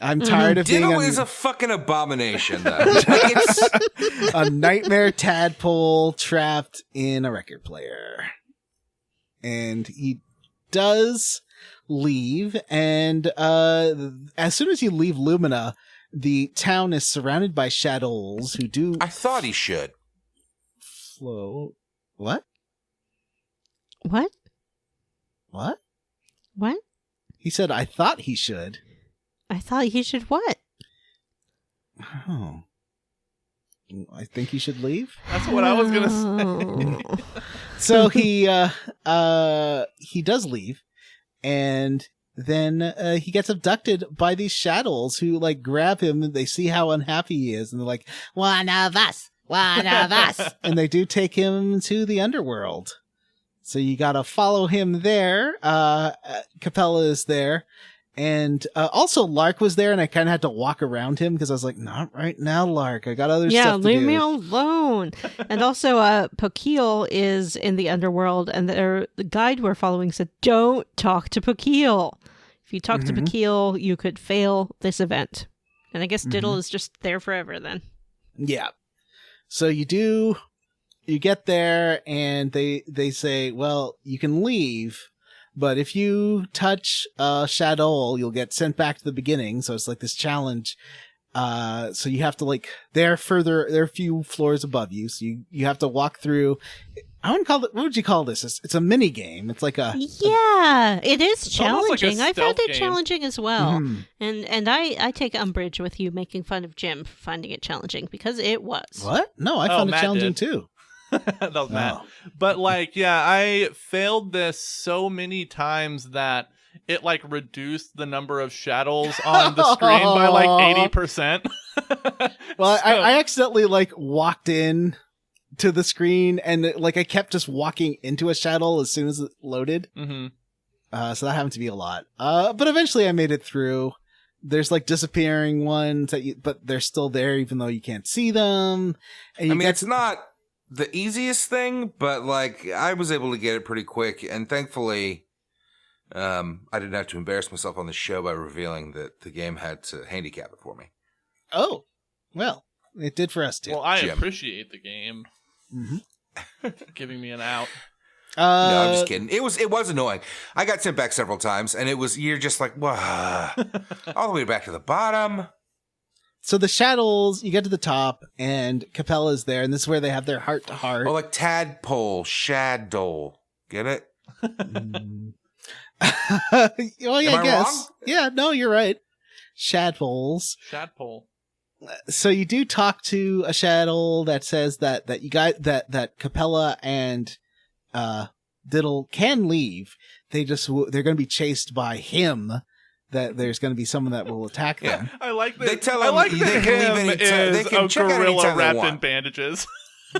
I'm tired of Diddle being is a fucking abomination, though. Like, it's, a nightmare tadpole trapped in a record player. And he does leave, and as soon as you leave Lumina, the town is surrounded by shadows who do I thought he should. float. What? What? What? What? He said, I thought he should. I thought he should what? Oh. I think he should leave. That's what I was gonna say. Oh. So he does leave, and then he gets abducted by these shadows who like grab him, and they see how unhappy he is, and they're like, one of us, and they do take him to the underworld. So you gotta follow him there. Capella is there. And also Lark was there, and I kind of had to walk around him because I was like, not right now, Lark. I got other stuff to leave do. me alone. And also, Pokhill is in the underworld, and the guide we're following said, don't talk to Pokhill. If you talk to Pokhill, you could fail this event. And I guess Diddle is just there forever then. Yeah. So you get there, and they say, well, you can leave, but if you touch Shadow, you'll get sent back to the beginning. So it's like this challenge. So you have to like, they're a few floors above you. So you have to walk through. I wouldn't call it, what would you call this? It's a mini game. It's like a, Yeah, it is It's almost like a challenging. I found stealth it game. challenging as well. Mhm. And I take umbrage with you making fun of Jim for finding it challenging because it was. what? No, I Oh, found it Matt challenging did. too. That was Matt. Oh. But like, yeah, I failed this so many times that it like reduced the number of shadows on the screen by like 80%. Well, So- I accidentally like walked in to the screen and like I kept just walking into a shadow as soon as it loaded. Mhm. So that happened to be a lot. But eventually I made it through. There's like disappearing ones but they're still there even though you can't see them. And I you mean, get it's not the easiest thing, but like I was able to get it pretty quick, and thankfully, I didn't have to embarrass myself on the show by revealing that the game had to handicap it for me. Oh, well, it did for us too. Well, I Jim. appreciate the game Mhm. giving me an out. No, I'm just kidding. It was annoying. I got sent back several times, and you're just like, wow, all the way back to the bottom. So the shadows, you get to the top, and Capella's there, and this is where they have their heart to heart. Oh, like tadpole, shadow. Get it? Oh yeah, Am I I guess. wrong? Yeah, no, you're right. Shadpoles. Shadpole. So you do talk to a shadow that says that you got that Capella and Diddle can leave. They're going to be chased by him. That there's going to be someone that will attack them. I like that. They tell I him like they that can leave him anytime- they is can a check out gorilla anytime they wrapped in want. bandages.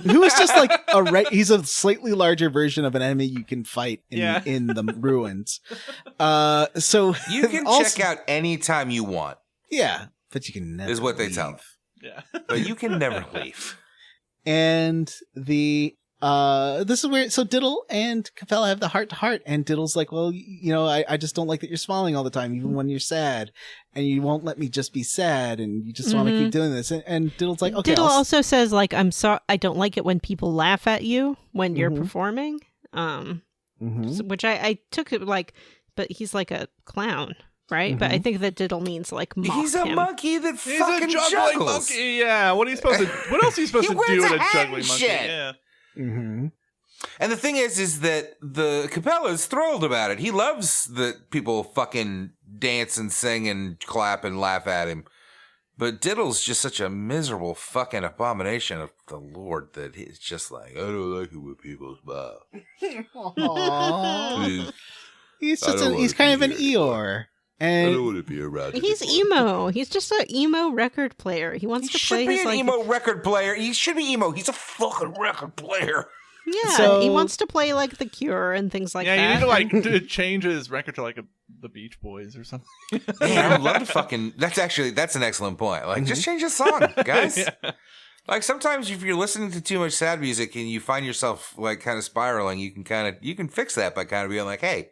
Who is just like he's a slightly larger version of an enemy you can fight in the ruins. So You can also- check out anytime you want, Yeah, but you can never is what they leave. tell them. Yeah. But you can never leave. And this is where, so Diddle and Capella have the heart to heart, and Diddle's like, well, I just don't like that you're smiling all the time, even when you're sad, and you won't let me just be sad, and you just want to keep doing this. And Diddle's like, okay. Diddle also says like, I'm sorry, I don't like it when people laugh at you when you're Mhm. performing. Which I took it like, but he's like a clown, right? But I think that Diddle means like mock He's a him. monkey that He's fucking a juggling juggles. monkey. Yeah. What are you supposed to? What else are you supposed He to wears do a with a hat juggling and monkey? shit. Yeah. Mm-hmm. And the thing is that the Capella's thrilled about it. He loves that people fucking dance and sing and clap and laugh at him. But Diddle's just such a miserable fucking abomination of the Lord that he's just like, I don't like it when people smile. Please, He's I just don't he's wanna kind of be an here Eeyore. I don't And want to be around. He's anymore. emo. He's just an emo record player. He wants He to should play be his an like emo record player. He should be emo. He's a fucking record player. yeah. So- he wants to play like The Cure and things like Yeah, that. you need to like to change his record to like the Beach Boys or something. Man, I would love to fucking. That's an excellent point. Like, just change the song, guys. Yeah. Like sometimes if you're listening to too much sad music and you find yourself like kind of spiraling, you can fix that by kind of being like, hey,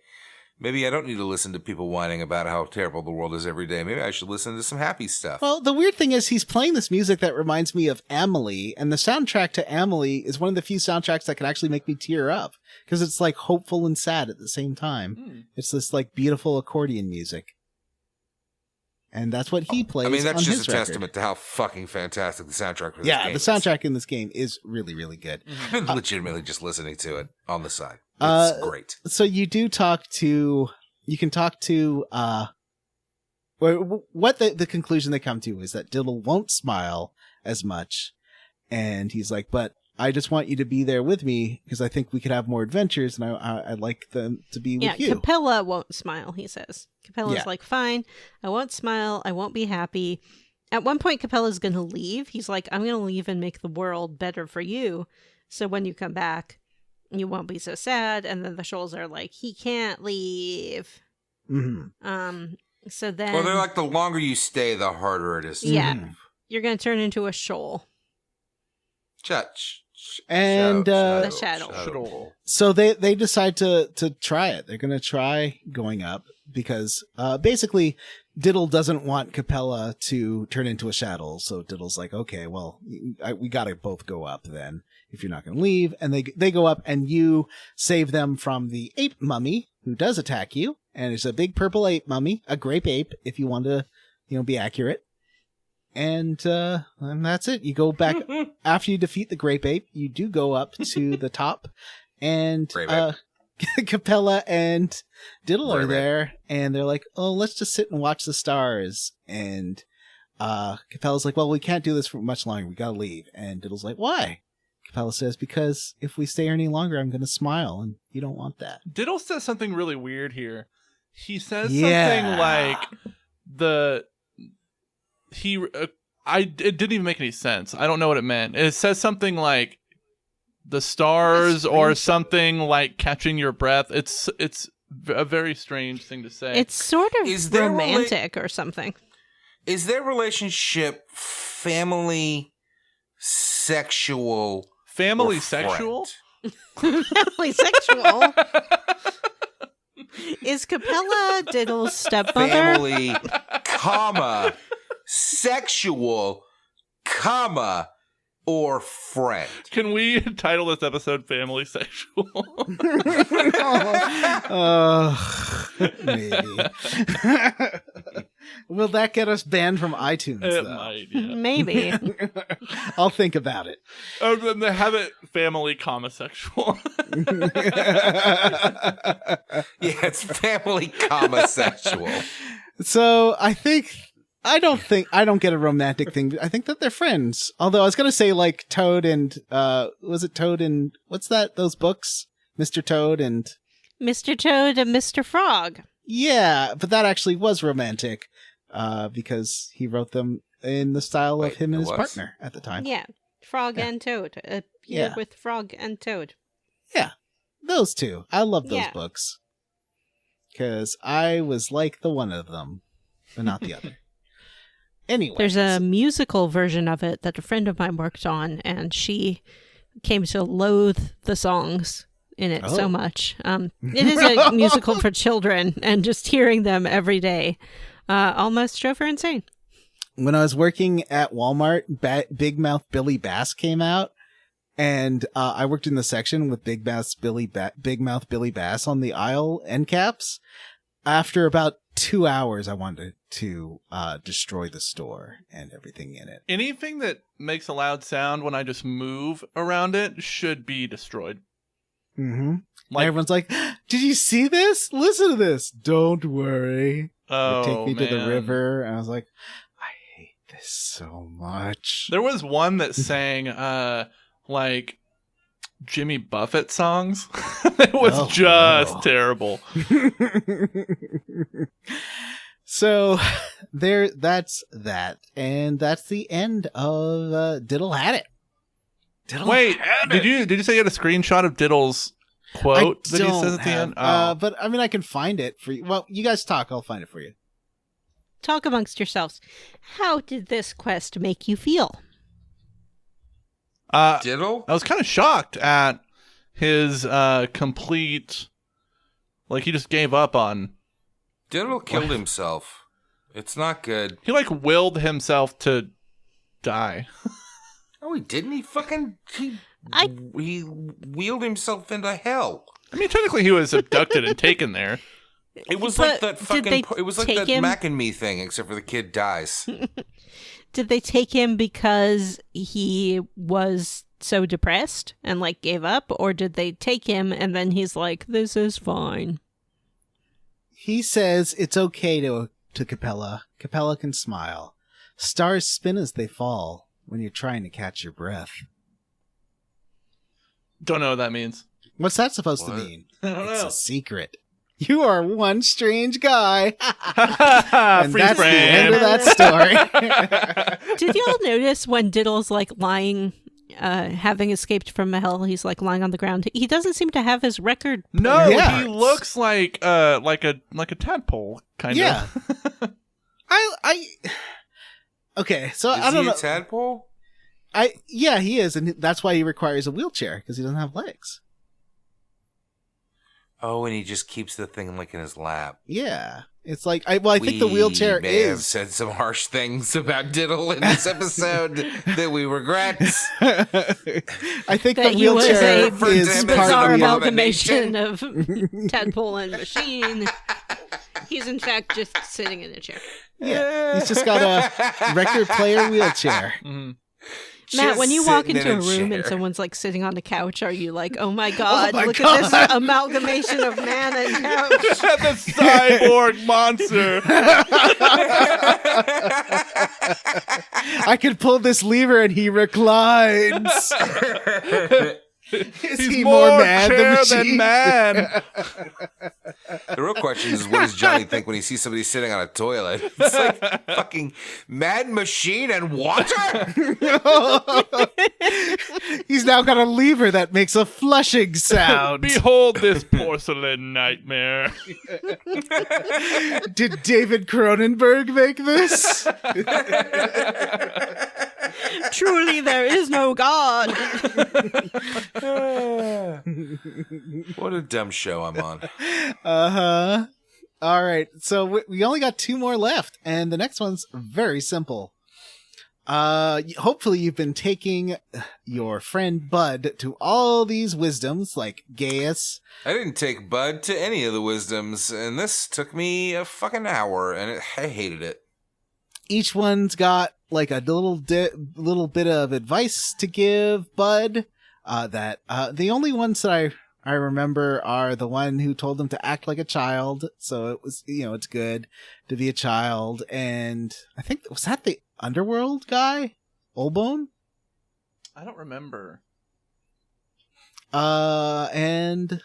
maybe I don't need to listen to people whining about how terrible the world is every day. Maybe I should listen to some happy stuff. well, the weird thing is he's playing this music that reminds me of Amelie, and the soundtrack to Amelie is one of the few soundtracks that can actually make me tear up because it's like hopeful and sad at the same time. It's this like beautiful accordion music. And that's what he plays. I mean, that's on just his a record. testament to how fucking fantastic the soundtrack for this Yeah, game the is. soundtrack in this game is really, really good. I've been legitimately just listening to it on the side. Uh, It's great. So you can talk to what the conclusion they come to is that Diddle won't smile as much, and he's like, but I just want you to be there with me because I think we could have more adventures, and I'd like them to be Yeah, with you. Capella won't smile, he says. Capella's Yeah. like, fine, I won't smile, I won't be happy. At one point, Capella's going to leave. He's like, I'm going to leave and make the world better for you. So when you come back, you won't be so sad. And then the Shoals are like, he can't leave. Mm-hmm. So then Well, they're like, the longer you stay, the harder it is to Yeah. leave. you're going to turn into a Shoal. And, The shadow. So they decide to try it. They're going to try going up because basically Diddle doesn't want Capella to turn into a shadow. So Diddle's like, okay, well, we got to both go up then if you're not going to leave. And they go up and you save them from the ape mummy who does attack you. And it's a big purple ape mummy, a grape ape, if you want to, be accurate. And that's it. You go back after you defeat the grape ape. You do go up to the top, and Capella and Diddle are there, and they're like, "Oh, let's just sit and watch the stars." And Capella's like, "Well, we can't do this for much longer. We gotta leave." And Diddle's like, "Why?" Capella says, "Because if we stay any longer, I'm gonna smile, and you don't want that." Diddle says something really weird here. He says something like it didn't even make any sense. I don't know what it meant. It says something like the stars or something like catching your breath. It's a very strange thing to say. It's sort of romantic or something. Is their relationship family sexual? Family sexual? Family sexual? Is Capella Diddle's stepmother? Family, sexual, or friend. Can we title this episode Family Sexual? Maybe. Will that get us banned from iTunes, It though? might, yeah. Maybe. I'll think about it. Oh, then they have it family, sexual. Yeah, it's family, sexual. So I don't get a romantic thing. I think that they're friends. Although I was gonna say like Toad and was it Toad and what's that? Those books, Mr. Toad and Mr. Toad and Mr. Frog. Yeah, but that actually was romantic because he wrote them in the style of him and his partner at the time. Yeah, Frog and Toad. With Frog and Toad. Yeah, those two. I love those books because I was like the one of them, but not the other. Anyway, there's a musical version of it that a friend of mine worked on, and she came to loathe the songs in it so much. It is a musical for children, and just hearing them every day almost drove her insane. When I was working at Walmart, Big Mouth Billy Bass came out, and I worked in the section with Big Mouth Billy Bass on the aisle end caps. After about 2 hours, I wanted to destroy the store and everything in it. Anything that makes a loud sound when I just move around it should be destroyed. Mm-hmm. Like, everyone's like, "Did you see this? Listen to this." "Don't worry." Oh, take me man. to the river. And I was like, I hate this so much. There was one that sang like Jimmy Buffett songs. It was terrible. So that's that. And that's the end of Diddle Had It. Wait, did you say you had a screenshot of Diddle's quote that he says at the end? But I mean, I can find it for you. Well, you guys talk. I'll find it for you. Talk amongst yourselves. How did this quest make you feel? Diddle? I was kind of shocked at his complete, like he just gave up on. Diddle killed himself. It's not good. He like willed himself to die. Oh, he didn't. He wheeled himself into hell. I mean, technically, he was abducted and taken there. It was But like that fucking. It was like that Mac and Me thing, except for the kid dies. Did they take him because he was so depressed and like gave up, or did they take him and then he's like, "This is fine"? He says it's okay to Capella. Capella can smile. Stars spin as they fall when you're trying to catch your breath. Don't know what that means. What's that supposed to mean? I don't It's know. a secret. You are one strange guy. And that's the end of that story. Did y'all notice when Diddle's like lying, having escaped from hell, he's like lying on the ground? He doesn't seem to have his record. No, Yeah. he looks like a tadpole kind Yeah. of. Okay, so Is I don't he know. a tadpole? Yeah, he is, and that's why he requires a wheelchair because he doesn't have legs. Oh, and he just keeps the thing like in his lap. Yeah, it's like I think the wheelchair may have is. said some harsh things about Diddle in this episode that we regret. I think That the he was wheelchair a For is damn part bizarre of of the amalgamation. amalgamation of tadpole and machine. He's in fact just sitting in a chair. Yeah, he's just got a record player wheelchair. Matt, when you Just walk sitting into in a room and chair. some's like sitting on the couch, are you like, oh my god, my look God. at this amalgamation of man and couch? The cyborg monster. I could pull this lever and he reclines. Is He's he more man chair machine? than man. The real question is, what does Johnny think when he sees somebody sitting on a toilet? It's like fucking Mad Machine and water? He's now got a lever that makes a flushing sound. Behold this porcelain nightmare. Did David Cronenberg make this? Truly, there is no God. What a dumb show I'm on. Uh-huh. All right. So we only got 2 more left, and the next one's very simple. Hopefully you've been taking your friend Bud to all these wisdoms, like Gaius. I didn't take Bud to any of the wisdoms, and this took me a fucking hour, and I hated it. Each one's got like a little bit of advice to give Bud. The only ones that I remember are the one who told him to act like a child. So it was, it's good to be a child. And I think, was that the underworld guy? Obadan? I don't remember. And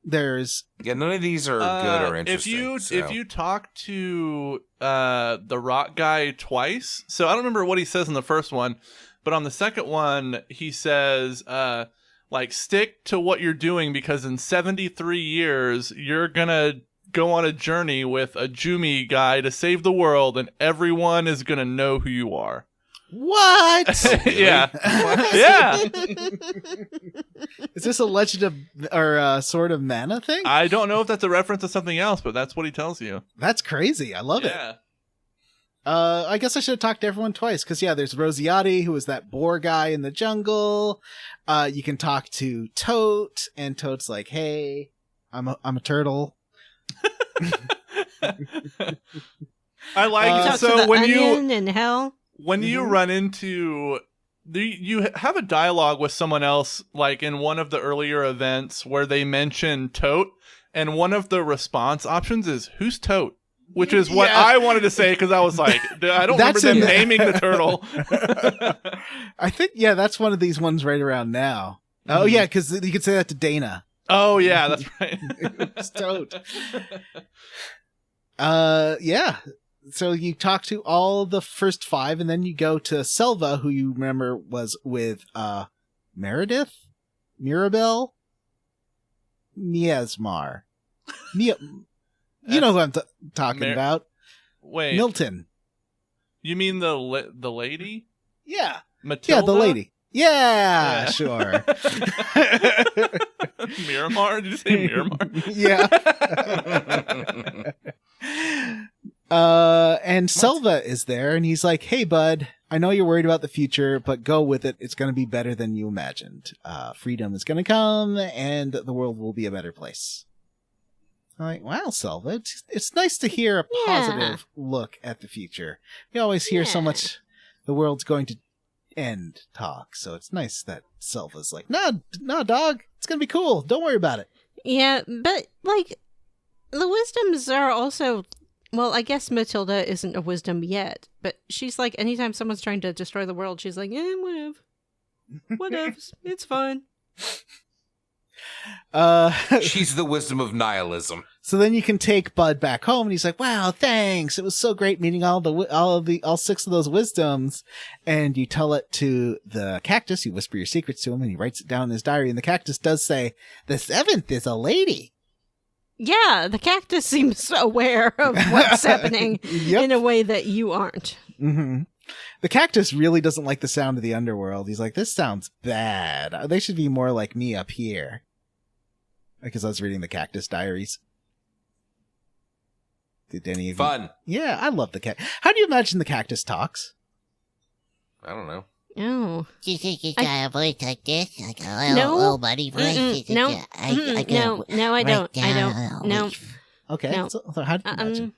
there's, Yeah, none of these are good or interesting. If you talk to the rock guy twice, so I don't remember what he says in the first one, but on the second one he says like, stick to what you're doing, because in 73 years you're gonna go on a journey with a Jumi guy to save the world, and everyone is gonna know who you are. what? Yeah. Yeah. Is this a Legend of, or Sword of Mana thing? I don't know if that's a reference to something else, but that's what he tells you. That's crazy. I love it. Yeah. I guess I should have talked to everyone twice, because there's Rosiati, who was that boar guy in the jungle. You can talk to Tote, and Tote's like, "Hey, I'm a turtle." I like Talk to so the when onion and hell. when you run into you have a dialogue with someone else, like in one of the earlier events, where they mention Tote, and one of the response options is, "Who's Tote?" Which is what I wanted to say, because I was like, I don't remember them naming the turtle. I think, that's one of these ones right around now. Oh, yeah, because you could say that to Dana. Oh, yeah, that's right. It's Tote. Yeah. So you talk to all the first 5, and then you go to Selva, who you remember was with Meredith? Mirabelle? Miasmar. You know who I'm talking about. Wait, Milton. you mean the lady? Yeah. Matilda? Yeah, the lady. Yeah. Sure. Miramar? Did you say Miramar? Yeah. And Selva is there, and he's like, "Hey, bud, I know you're worried about the future, but go with it. It's going to be better than you imagined. Freedom is going to come, and the world will be a better place." I'm like, wow, Selva, it's nice to hear a positive look at the future. We always hear so much the world's going to end talk, so it's nice that Selva's like, no, dog, it's going to be cool. Don't worry about it. Yeah, but, like, the wisdoms are also... Well, I guess Matilda isn't a wisdom yet, but she's like, anytime someone's trying to destroy the world, she's like, whatever. It's fine. She's the wisdom of nihilism. So then you can take Bud back home, and he's like, "Wow, thanks! It was so great meeting all 6 of those wisdoms." And you tell it to the cactus. You whisper your secrets to him, and he writes it down in his diary. And the cactus does say, "The 7th is a lady." Yeah, the cactus seems aware of what's happening Yep. in a way that you aren't. Mm-hmm. The cactus really doesn't like the sound of the underworld. He's like, "This sounds bad. They should be more like me up here." Because I was reading the cactus diaries. Did any of you? Fun. Yeah, I love the cactus. How do you imagine the cactus talks? I don't know. Oh. Do you think it's got a voice like this? Like a No. little buddy voice? No. No, I don't. I don't. No. Okay. No. So how do you imagine?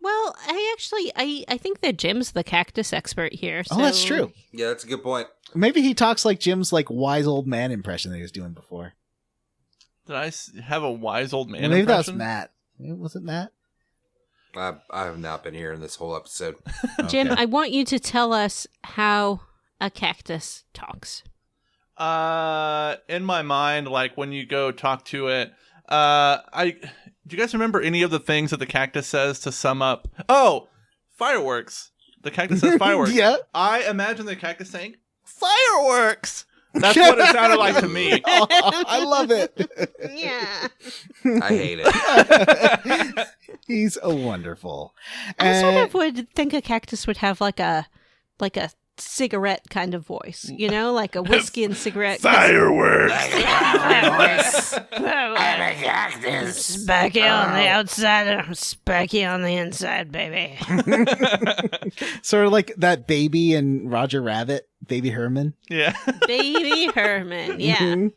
Well, I think that Jim's the cactus expert here. So. Oh, that's true. Yeah, that's a good point. Maybe he talks like Jim's like wise old man impression that he was doing before. Did I have a wise old man Maybe that was impression? Matt. Was it Matt? I have not been here in this whole episode. Jim, Okay. I want you to tell us how a cactus talks. In my mind, like when you go talk to it, do you guys remember any of the things that the cactus says to sum up? Oh, fireworks. The cactus says fireworks. Yeah. I imagine the cactus saying fireworks. That's what it sounded like to me. Oh, I love it. Yeah. I hate it. He's a wonderful. I sort of would think a cactus would have like a cigarette kind of voice, you know, like a whiskey and cigarette. Fireworks. I'm a cactus. Sparky on the outside, I'm sparky on the inside, baby. Sort of like that baby in Roger Rabbit, Baby Herman. Yeah. Baby Herman, yeah. Mhm.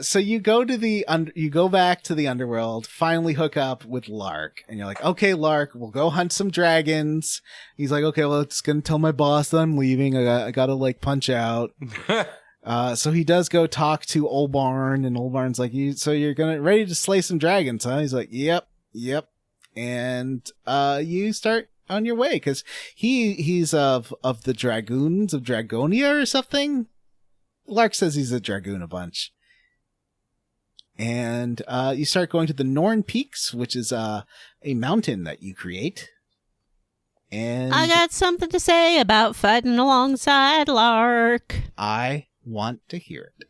So you go to you go back to the underworld, finally hook up with Lark, and you're like, okay, Lark, we'll go hunt some dragons. He's like, okay, well, it's gonna tell my boss that I'm leaving. I gotta like punch out. So he does go talk to Obadan, and Obarn's like, so you're ready to slay some dragons, huh? He's like, yep. And you start on your way because he's of the dragoons of Dragonia or something. Lark says he's a dragoon a bunch. And you start going to the Norn Peaks, which is a mountain that you create. And I got something to say about fighting alongside Lark. I want to hear it.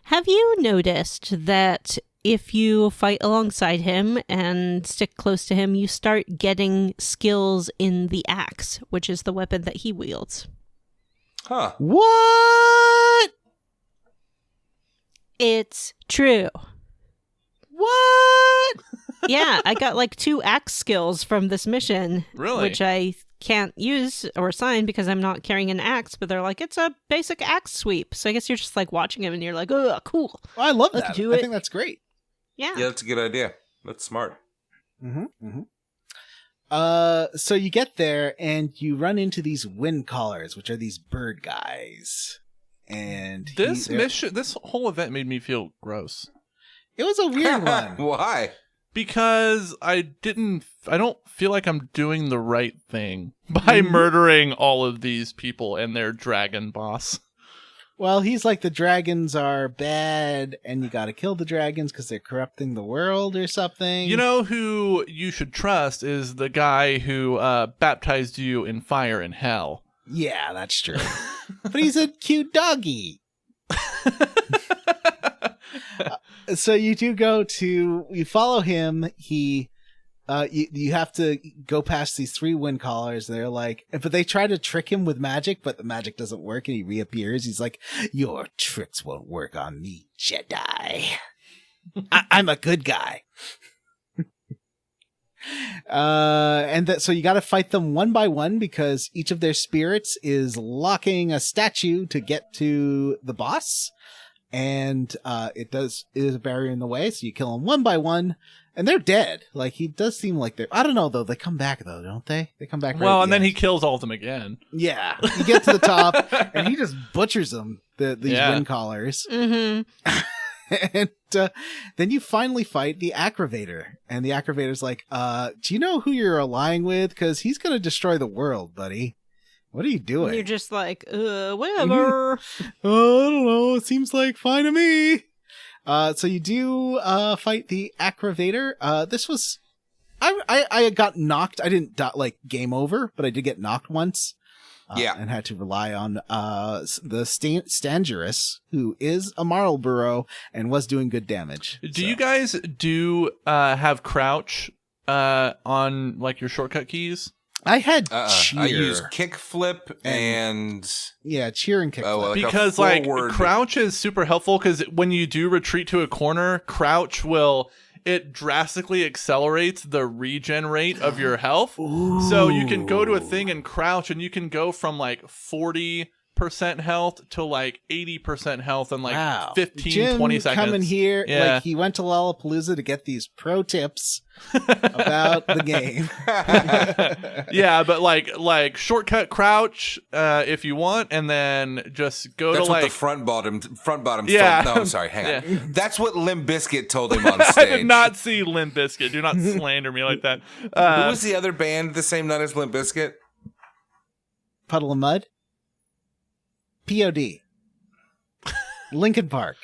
Have you noticed that if you fight alongside him and stick close to him, you start getting skills in the axe, which is the weapon that he wields? Huh. What? It's true. What? Yeah, I got like 2 axe skills from this mission. Really? Which I can't use or assign because I'm not carrying an axe, but they're like, it's a basic axe sweep. So I guess you're just like watching him and you're like, oh, cool. I love Let's that. do I it. think that's great. Yeah. Yeah, that's a good idea. That's smart. So you get there and you run into these wind callers, which are these bird guys. And This whole event made me feel gross. it was a weird one. Why? Because I don't feel like I'm doing the right thing by murdering all of these people and their dragon boss. Well, he's like, the dragons are bad and you gotta kill the dragons because they're corrupting the world or something. You know who you should trust is the guy who baptized you in fire and hell. Yeah, that's true. But he's a cute doggy. So you follow him. You have to go past these 3 wind callers. They're like, but they try to trick him with magic, but the magic doesn't work and he reappears. He's like, your tricks won't work on me, Jedi. I'm a good guy. So you got to fight them one by one because each of their spirits is locking a statue to get to the boss. And it is a barrier in the way, so you kill them one by one, and they're dead. Like, he does seem like they're... I don't know, though. They come back, though, don't they? They come back right Well, at and the then he end. kills all of them again. Yeah. You get to the top, and he just butchers them, these wind callers. Mm-hmm. And then you finally fight the Aggravator. And the Aggravator's like, do you know who you're allying with? Because he's going to destroy the world, buddy. What are you doing? You're just like, whatever. I don't know. It seems like fine to me. So you do fight the Aggravator. This was... I got knocked. I didn't game over, but I did get knocked once. And had to rely on the Stangerous, who is a Marlborough and was doing good damage. Do you guys have crouch on like your shortcut keys? I had cheer. I use kickflip and cheer and kickflip. like because crouch is super helpful because when you do retreat to a corner, crouch it drastically accelerates the regen rate of your health. Ooh. So you can go to a thing and crouch and you can go from like 40 health to like 80% health in like Wow. 15, Jim 20 seconds. coming here, Yeah. like he went to Lollapalooza to get these pro tips about the game. Yeah, but like shortcut crouch if you want, and then just go That's to what like the front bottom. Yeah. No, I'm sorry. Hang on. Yeah. That's what Limp Bizkit told him on I stage. did not see Limp Bizkit. Do not slander me like that. Who was the other band the same night as Limp Bizkit? Puddle of Mud. POD. Linkin Park.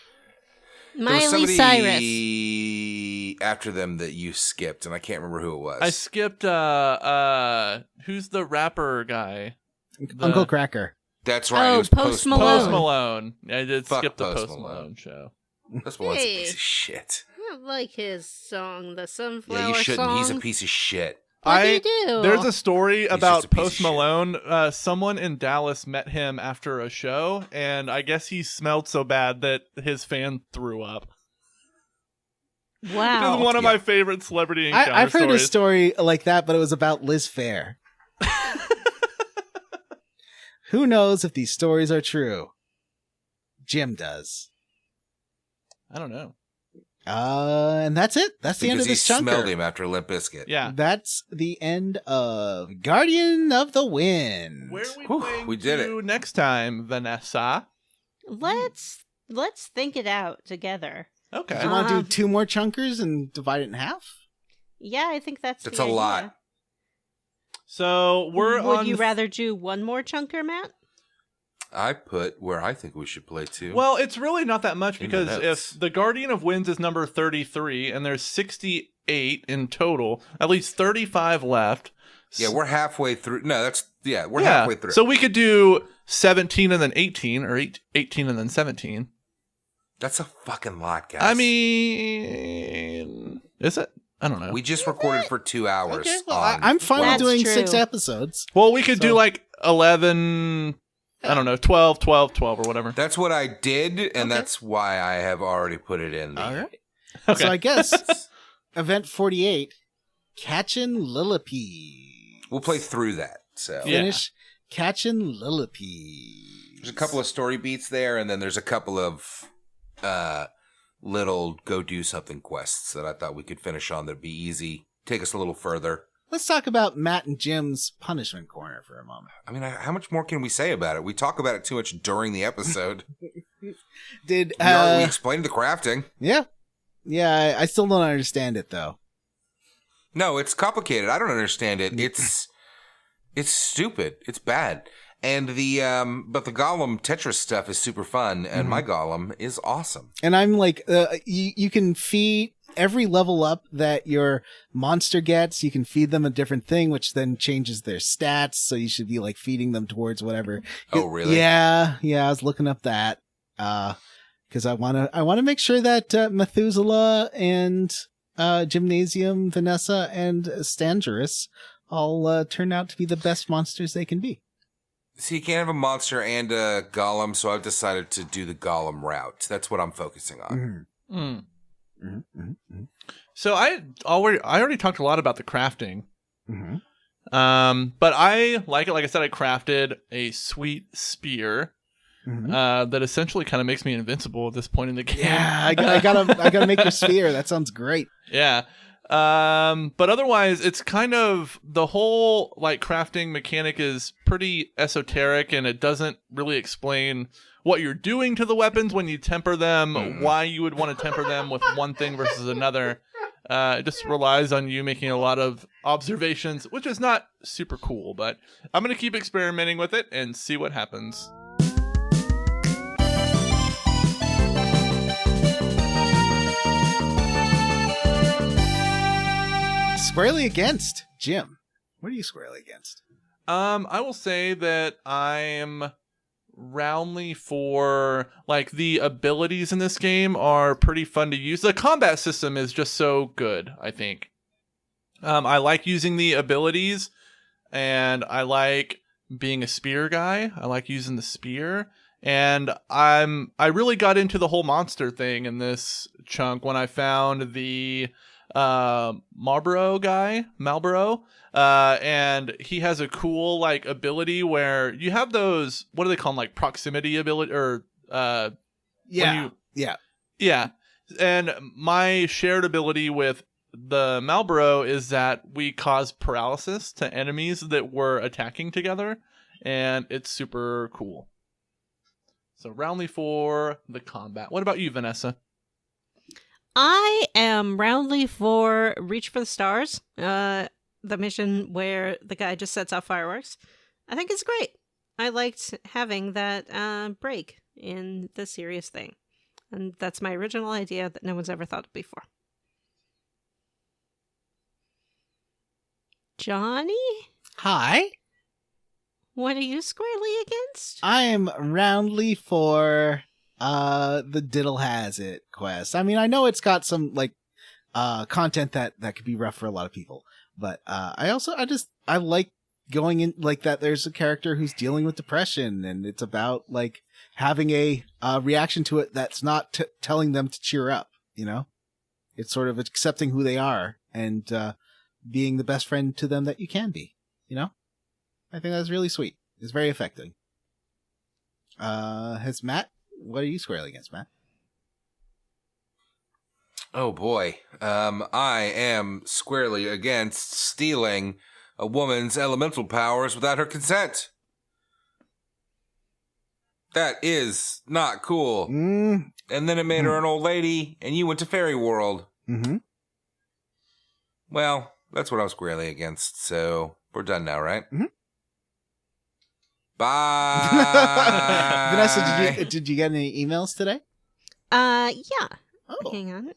There was Miley somebody Cyrus. after them that you skipped, and I can't remember who it was. I skipped who's the rapper guy? Uncle Cracker. That's right. Oh, It was Post Malone. Post Malone. I did Fuck skip the Post Post Malone. Malone show. Post Malone's a Hey. piece of shit. I don't like his song, the Sunflower Yeah, you shouldn't. Song. He's a piece of shit. What do you do? There's a story just a about piece of Post shit. Malone. Someone in Dallas met him after a show, and I guess he smelled so bad that his fan threw up. This Wow. is one of my favorite celebrity encounter I've heard stories. a story like that, but it was about Liz Phair. Who knows if these stories are true? Jim does. I don't know. And that's it. That's the end Because of he this smelled chunker. him after Limp Bizkit. Yeah. That's the end of Guardian of the Wind. Where are we Whew, playing we did to next time, Vanessa? Let's think it out together. Okay. Do you want to do 2 more chunkers and divide it in half? Yeah, I think that's That's the a idea. lot. So we're Would on. you rather do one more chunker, Matt? I put where I think we should play to. Well, it's really not that much In the because notes. if the Guardian of Winds is number 33 and there's 68 in total, at least 35 left. yeah, we're halfway through. No, we're halfway through. So we could do 17 and then 18 or 18 and then 17. That's a fucking lot, guys. I mean, is it? I don't know. we just recorded for 2 hours. Okay, well, on I'm fine with That's doing true. 6 episodes. Well, we could do So- like 11, I don't know, 12 or whatever. That's what I did, and that's why I have already put it in. All right. Okay. So I guess event 48, Catchin' Lillipede. We'll play through that. So Yeah. Finish Catchin' Lillipede. there's a couple of story beats there, and then there's a couple of little go do something quests that I thought we could finish on that'd be easy. Take us a little further. Let's talk about Matt and Jim's punishment corner for a moment. I mean, how much more can we say about it? We talk about it too much during the episode. Did we explained the crafting. yeah, I still don't understand it though. No, it's complicated. I don't understand it. It's stupid. It's bad. And but the Golem Tetris stuff is super fun, and my Golem is awesome. And I'm like, you can feed every level up that your monster gets. You can feed them a different thing, which then changes their stats. So you should be like feeding them towards whatever. Oh, really? Yeah. I was looking up that because I want to make sure that Methuselah and Gymnasium, Vanessa, and Stangerous all turn out to be the best monsters they can be. See, you can't have a monster and a Golem, so I've decided to do the Golem route. That's what I'm focusing on. Mm. Mm-hmm. So I already talked a lot about the crafting. Mm-hmm. But I like it. Like I said, I crafted a sweet spear that essentially kind of makes me invincible at this point in the game. Yeah, I gotta make your sphere. That sounds great. Yeah. But otherwise, it's kind of the whole like crafting mechanic is pretty esoteric, and it doesn't really explain what you're doing to the weapons when you temper them, why you would want to temper them with one thing versus another. It just relies on you making a lot of observations, which is not super cool, but I'm going to keep experimenting with it and see what happens. Squarely against Jim. What are you squarely against? I will say that I'm roundly for like the abilities in this game are pretty fun to use. The combat system is just so good, I think. I like using the abilities, and I like being a spear guy. I like using the spear, and I really got into the whole monster thing in this chunk when I found the Marlboro, and he has a cool like ability where you have those, what do they call them, like proximity ability or Yeah. yeah. And my shared ability with the Marlboro is that we cause paralysis to enemies that we're attacking together, and it's super cool. So roundly for the combat. What about you, Vanessa? I am roundly for Reach for the Stars, the mission where the guy just sets off fireworks. I think it's great. I liked having that break in the serious thing. And that's my original idea that no one's ever thought of before. Johnny? Hi. What are you squarely against? I am roundly for the Diddle Has It quest. I mean, I know it's got some like content that could be rough for a lot of people, but I like going in like that. There's a character who's dealing with depression, and it's about like having a reaction to it that's not telling them to cheer up. You know, it's sort of accepting who they are and being the best friend to them that you can be. You know, I think that's really sweet. It's very affecting. What are you squarely against, Matt? Oh boy. I am squarely against stealing a woman's elemental powers without her consent. That is not cool. And then it made her an old lady, and you went to fairy world. Mm-hmm. Well, that's what I'm squarely against, so we're done now, right? Mm-hmm. Bye. Vanessa, did you get any emails today? Yeah. Oh. Hang on.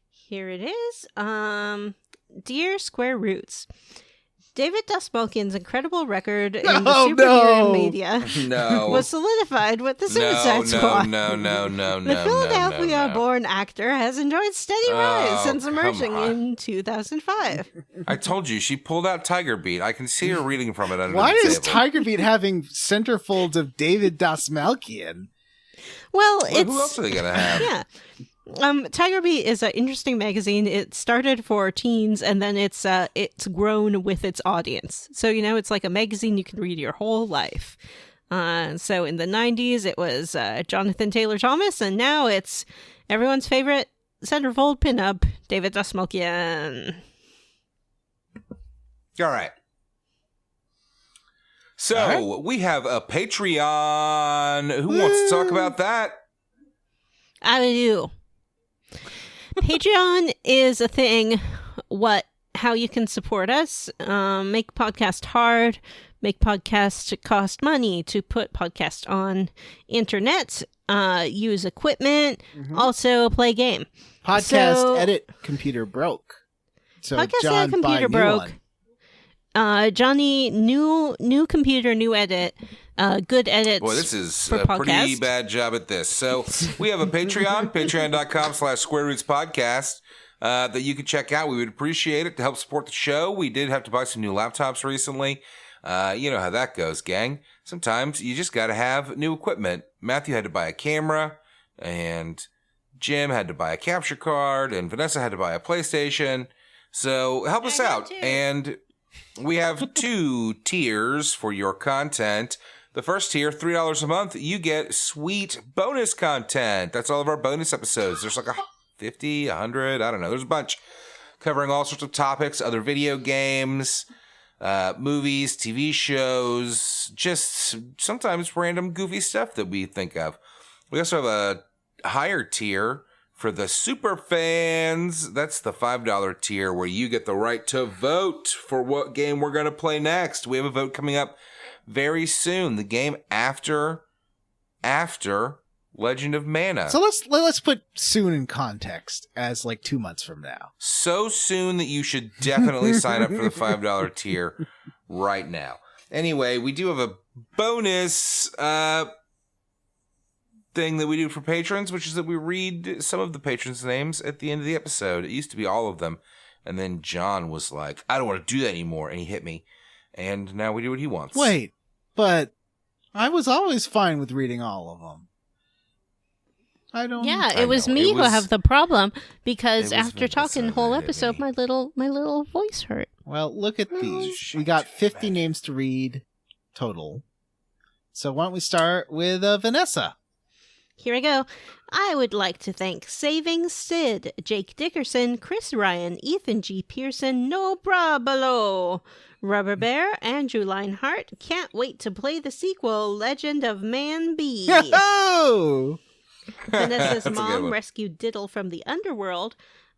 Here it is. Dear Square Roots, David Dastmalchian's incredible record in the superhero media was solidified with the Suicide Squad. The Philadelphia-born actor has enjoyed steady rise since emerging in 2005. I told you, she pulled out Tiger Beat. I can see her reading from it under Why the is table. Tiger Beat having centerfolds of David Dastmalchian? Well, who else are they going to have? Yeah. Tiger Beat is an interesting magazine. It started for teens, and then it's grown with its audience. So, you know, it's like a magazine you can read your whole life. So in the 90s, it was Jonathan Taylor Thomas, and now it's everyone's favorite centerfold pinup, David Dastmalchian. All right. So we have a Patreon. Who wants to talk about that? I do. Patreon is a thing. How you can support us? Make podcast hard. Make podcast cost money to put podcast on internet. Use equipment. Also play game. Podcast edit computer broke. So podcast John, edit computer broke. Johnny, new computer, new edit. Good edits. Boy, this is for a podcast. pretty bad job at this. So we have a Patreon, patreon.com/SquareRootsPodcast, that you can check out. We would appreciate it to help support the show. We did have to buy some new laptops recently. You know how that goes, gang. Sometimes you just got to have new equipment. Matthew had to buy a camera, and Jim had to buy a capture card, and Vanessa had to buy a PlayStation. So help us out. And we have 2 tiers for your content. The first tier, $3 a month, you get sweet bonus content. That's all of our bonus episodes. There's like 50, 100, I don't know. There's a bunch covering all sorts of topics, other video games, movies, TV shows, just sometimes random goofy stuff that we think of. We also have a higher tier for the super fans. That's the $5 tier where you get the right to vote for what game we're going to play next. We have a vote coming up very soon. The game after Legend of Mana. So let's put soon in context as like 2 months from now. So soon that you should definitely sign up for the $5 tier right now. Anyway, we do have a bonus thing that we do for patrons, which is that we read some of the patrons' names at the end of the episode. It used to be all of them. And then John was like, I don't want to do that anymore. And he hit me. And now we do what he wants. Wait, but I was always fine with reading all of them. I don't. Yeah, I it was know, me it who was- have the problem because it was after talking the Vanessa, whole not episode, me. my little voice hurt. Well, look at these. We got 50 names to read total. So why don't we start with Vanessa? Here I go. I would like to thank Saving Sid, Jake Dickerson, Chris Ryan, Ethan G. Pearson, No Brabalo, Rubber Bear, Andrew Linehart. Can't wait to play the sequel, Legend of Man B. Oh! Vanessa's That's a good mom one. rescued Diddle from the underworld.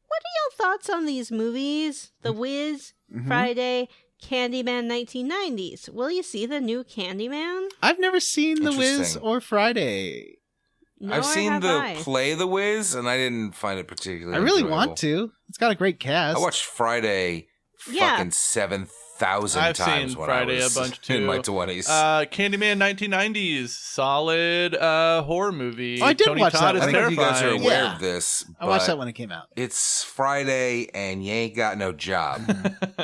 What are y'all thoughts on these movies? The Wiz, Friday, Candyman 1990s. Will you see the new Candyman? I've never seen The Wiz Interesting. or Friday. Nor I've seen have the I. play The Wiz, and I didn't find it particularly I really enjoyable. want to. It's got a great cast. I watched Friday Yeah. fucking 7,000 I've times seen when Friday I was a bunch, too. in my 20s. Candyman 1990s, solid horror movie. Oh, I did Tony watch Todd that is I don't know if you guys are terrifying. aware Yeah. of this, I watched but that when it came out. it's Friday and you ain't got no job.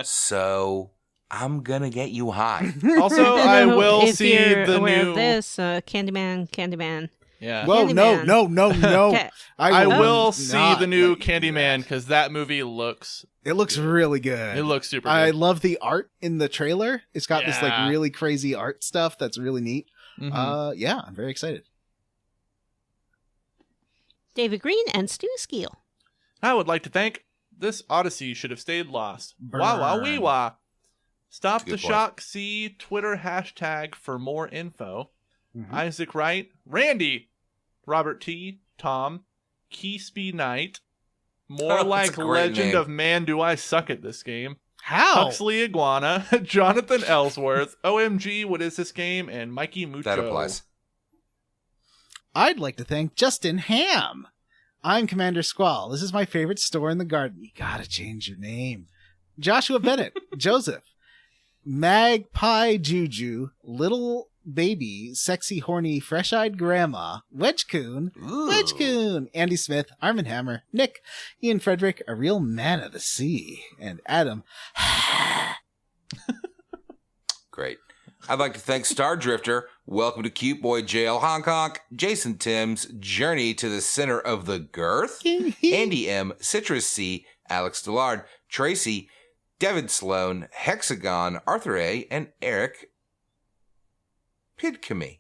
So I'm going to get you high. Also, I will if see you're the aware new. of this, Candyman. Yeah. Whoa, Candyman. no. Okay. I will see not the new let you do Candyman that. because that movie looks. It looks really good. It looks super I good. love the art in the trailer. It's got this like Yeah. really crazy art stuff that's really neat. Mhm. Yeah, I'm very excited. David Green and Stu Skeel. I would like to thank this Odyssey should have stayed lost. Burn. Wah wah wee wah. Stop Good the point. shock. See Twitter hashtag for more info. Mhm. Isaac Wright, Randy, Robert T, Tom, Keysby Knight. More Oh, that's like a great Legend name. of Man Do I Suck at this game. How? Huxley Iguana, Jonathan Ellsworth, OMG, what is this game? And Mikey Mucho. That applies. I'd like to thank Justin Ham. I'm Commander Squall. This is my favorite store in the garden. You gotta change your name. Joshua Bennett, Joseph, Magpie Juju, Little Baby, Sexy Horny Fresh-Eyed Grandma, Wedge Coon, Wedge Coon, Andy Smith, Armin Hammer, Nick, Ian Frederick, A Real Man of the Sea, and Adam. Great. I'd like to thank Star Drifter, Welcome to Cute Boy Jail, Hong Kong, Jason Timms, Journey to the Center of the Girth, Andy M, Citrus C, Alex Dillard, Tracy, Devin Sloan, Hexagon, Arthur A, and Eric Pidkamy.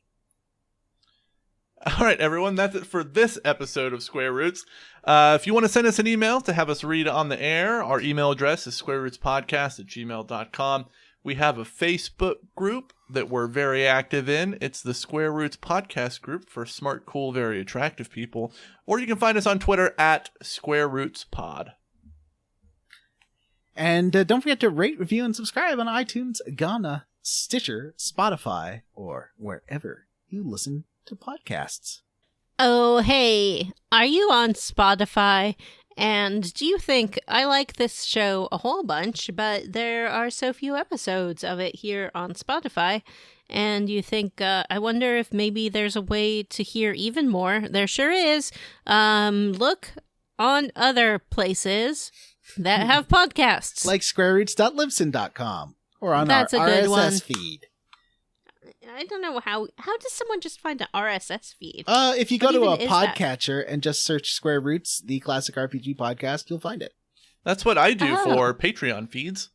All right, everyone, that's it for this episode of Square Roots. If you want to send us an email to have us read on the air, our email address is squarerootspodcast@gmail.com. We have a Facebook group that we're very active in. It's the Square Roots Podcast group for smart, cool, very attractive people. Or you can find us on Twitter at Square Roots Pod. And don't forget to rate, review, and subscribe on iTunes, Ghana, Stitcher, Spotify, or wherever you listen to podcasts. Oh, hey, are you on Spotify? And do you think I like this show a whole bunch, but there are so few episodes of it here on Spotify? And you think, I wonder if maybe there's a way to hear even more. There sure is. Look on other places that have podcasts. Like squareroots.libsyn.com or on That's our a good RSS one. feed. I don't know how does someone just find an RSS feed? If you go What to a even is that? podcatcher and just search Square Roots, the classic RPG podcast, you'll find it. That's what I do Oh. for Patreon feeds.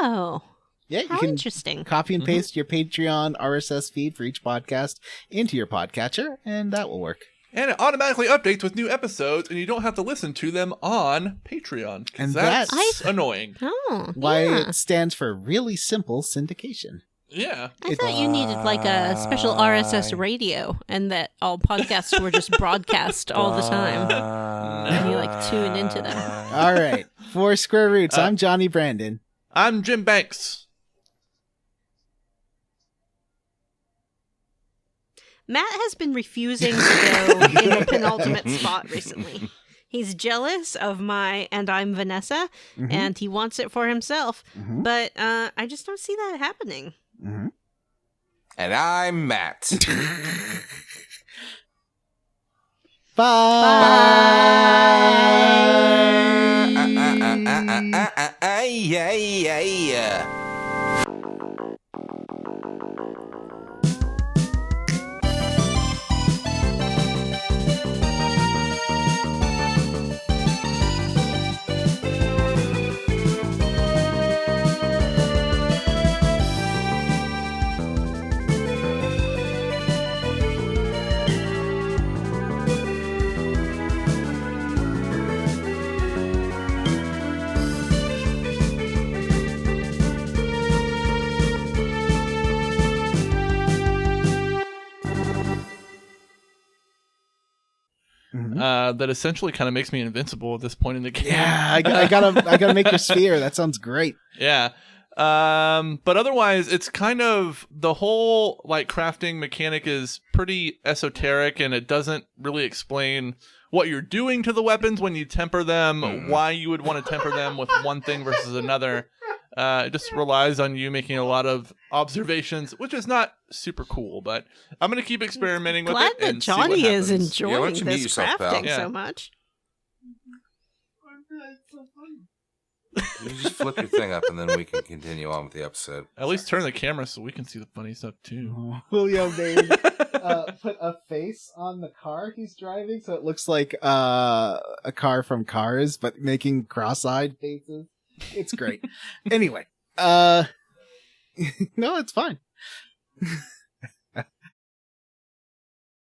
Oh, Yeah, you how can interesting. copy and paste your Patreon RSS feed for each podcast into your podcatcher, and that will work. And it automatically updates with new episodes, and you don't have to listen to them on Patreon. 'Cause And that's that's- annoying. Oh, Why yeah. it stands for really simple syndication. Yeah. I thought you needed like a special RSS radio and that all podcasts were just broadcast all the time. And you like tune into them. All right. For Square Roots, I'm Johnny Brandon. I'm Jim Banks. Matt has been refusing to go in the penultimate spot recently. He's jealous of my and I'm Vanessa, and he wants it for himself. But I just don't see that happening. And I'm Matt. Bye. Yeah. that essentially kind of makes me invincible at this point in the game. Yeah, I gotta make your sphere. That sounds great. Yeah. But otherwise, it's kind of the whole like crafting mechanic is pretty esoteric, and it doesn't really explain what you're doing to the weapons when you temper them, why you would want to temper them with one thing versus another. It just relies on you making a lot of observations, which is not super cool, but I'm going to keep experimenting with Glad it. that and see what Johnny is happens. enjoying why don't you mute this yourself, pal? crafting Yeah. so much. You just flip your thing up and then we can continue on with the episode. At least turn the camera so we can see the funny stuff too. Julio made put a face on the car he's driving, so it looks like a car from Cars, but making cross-eyed faces. It's great. Anyway, no, it's fine.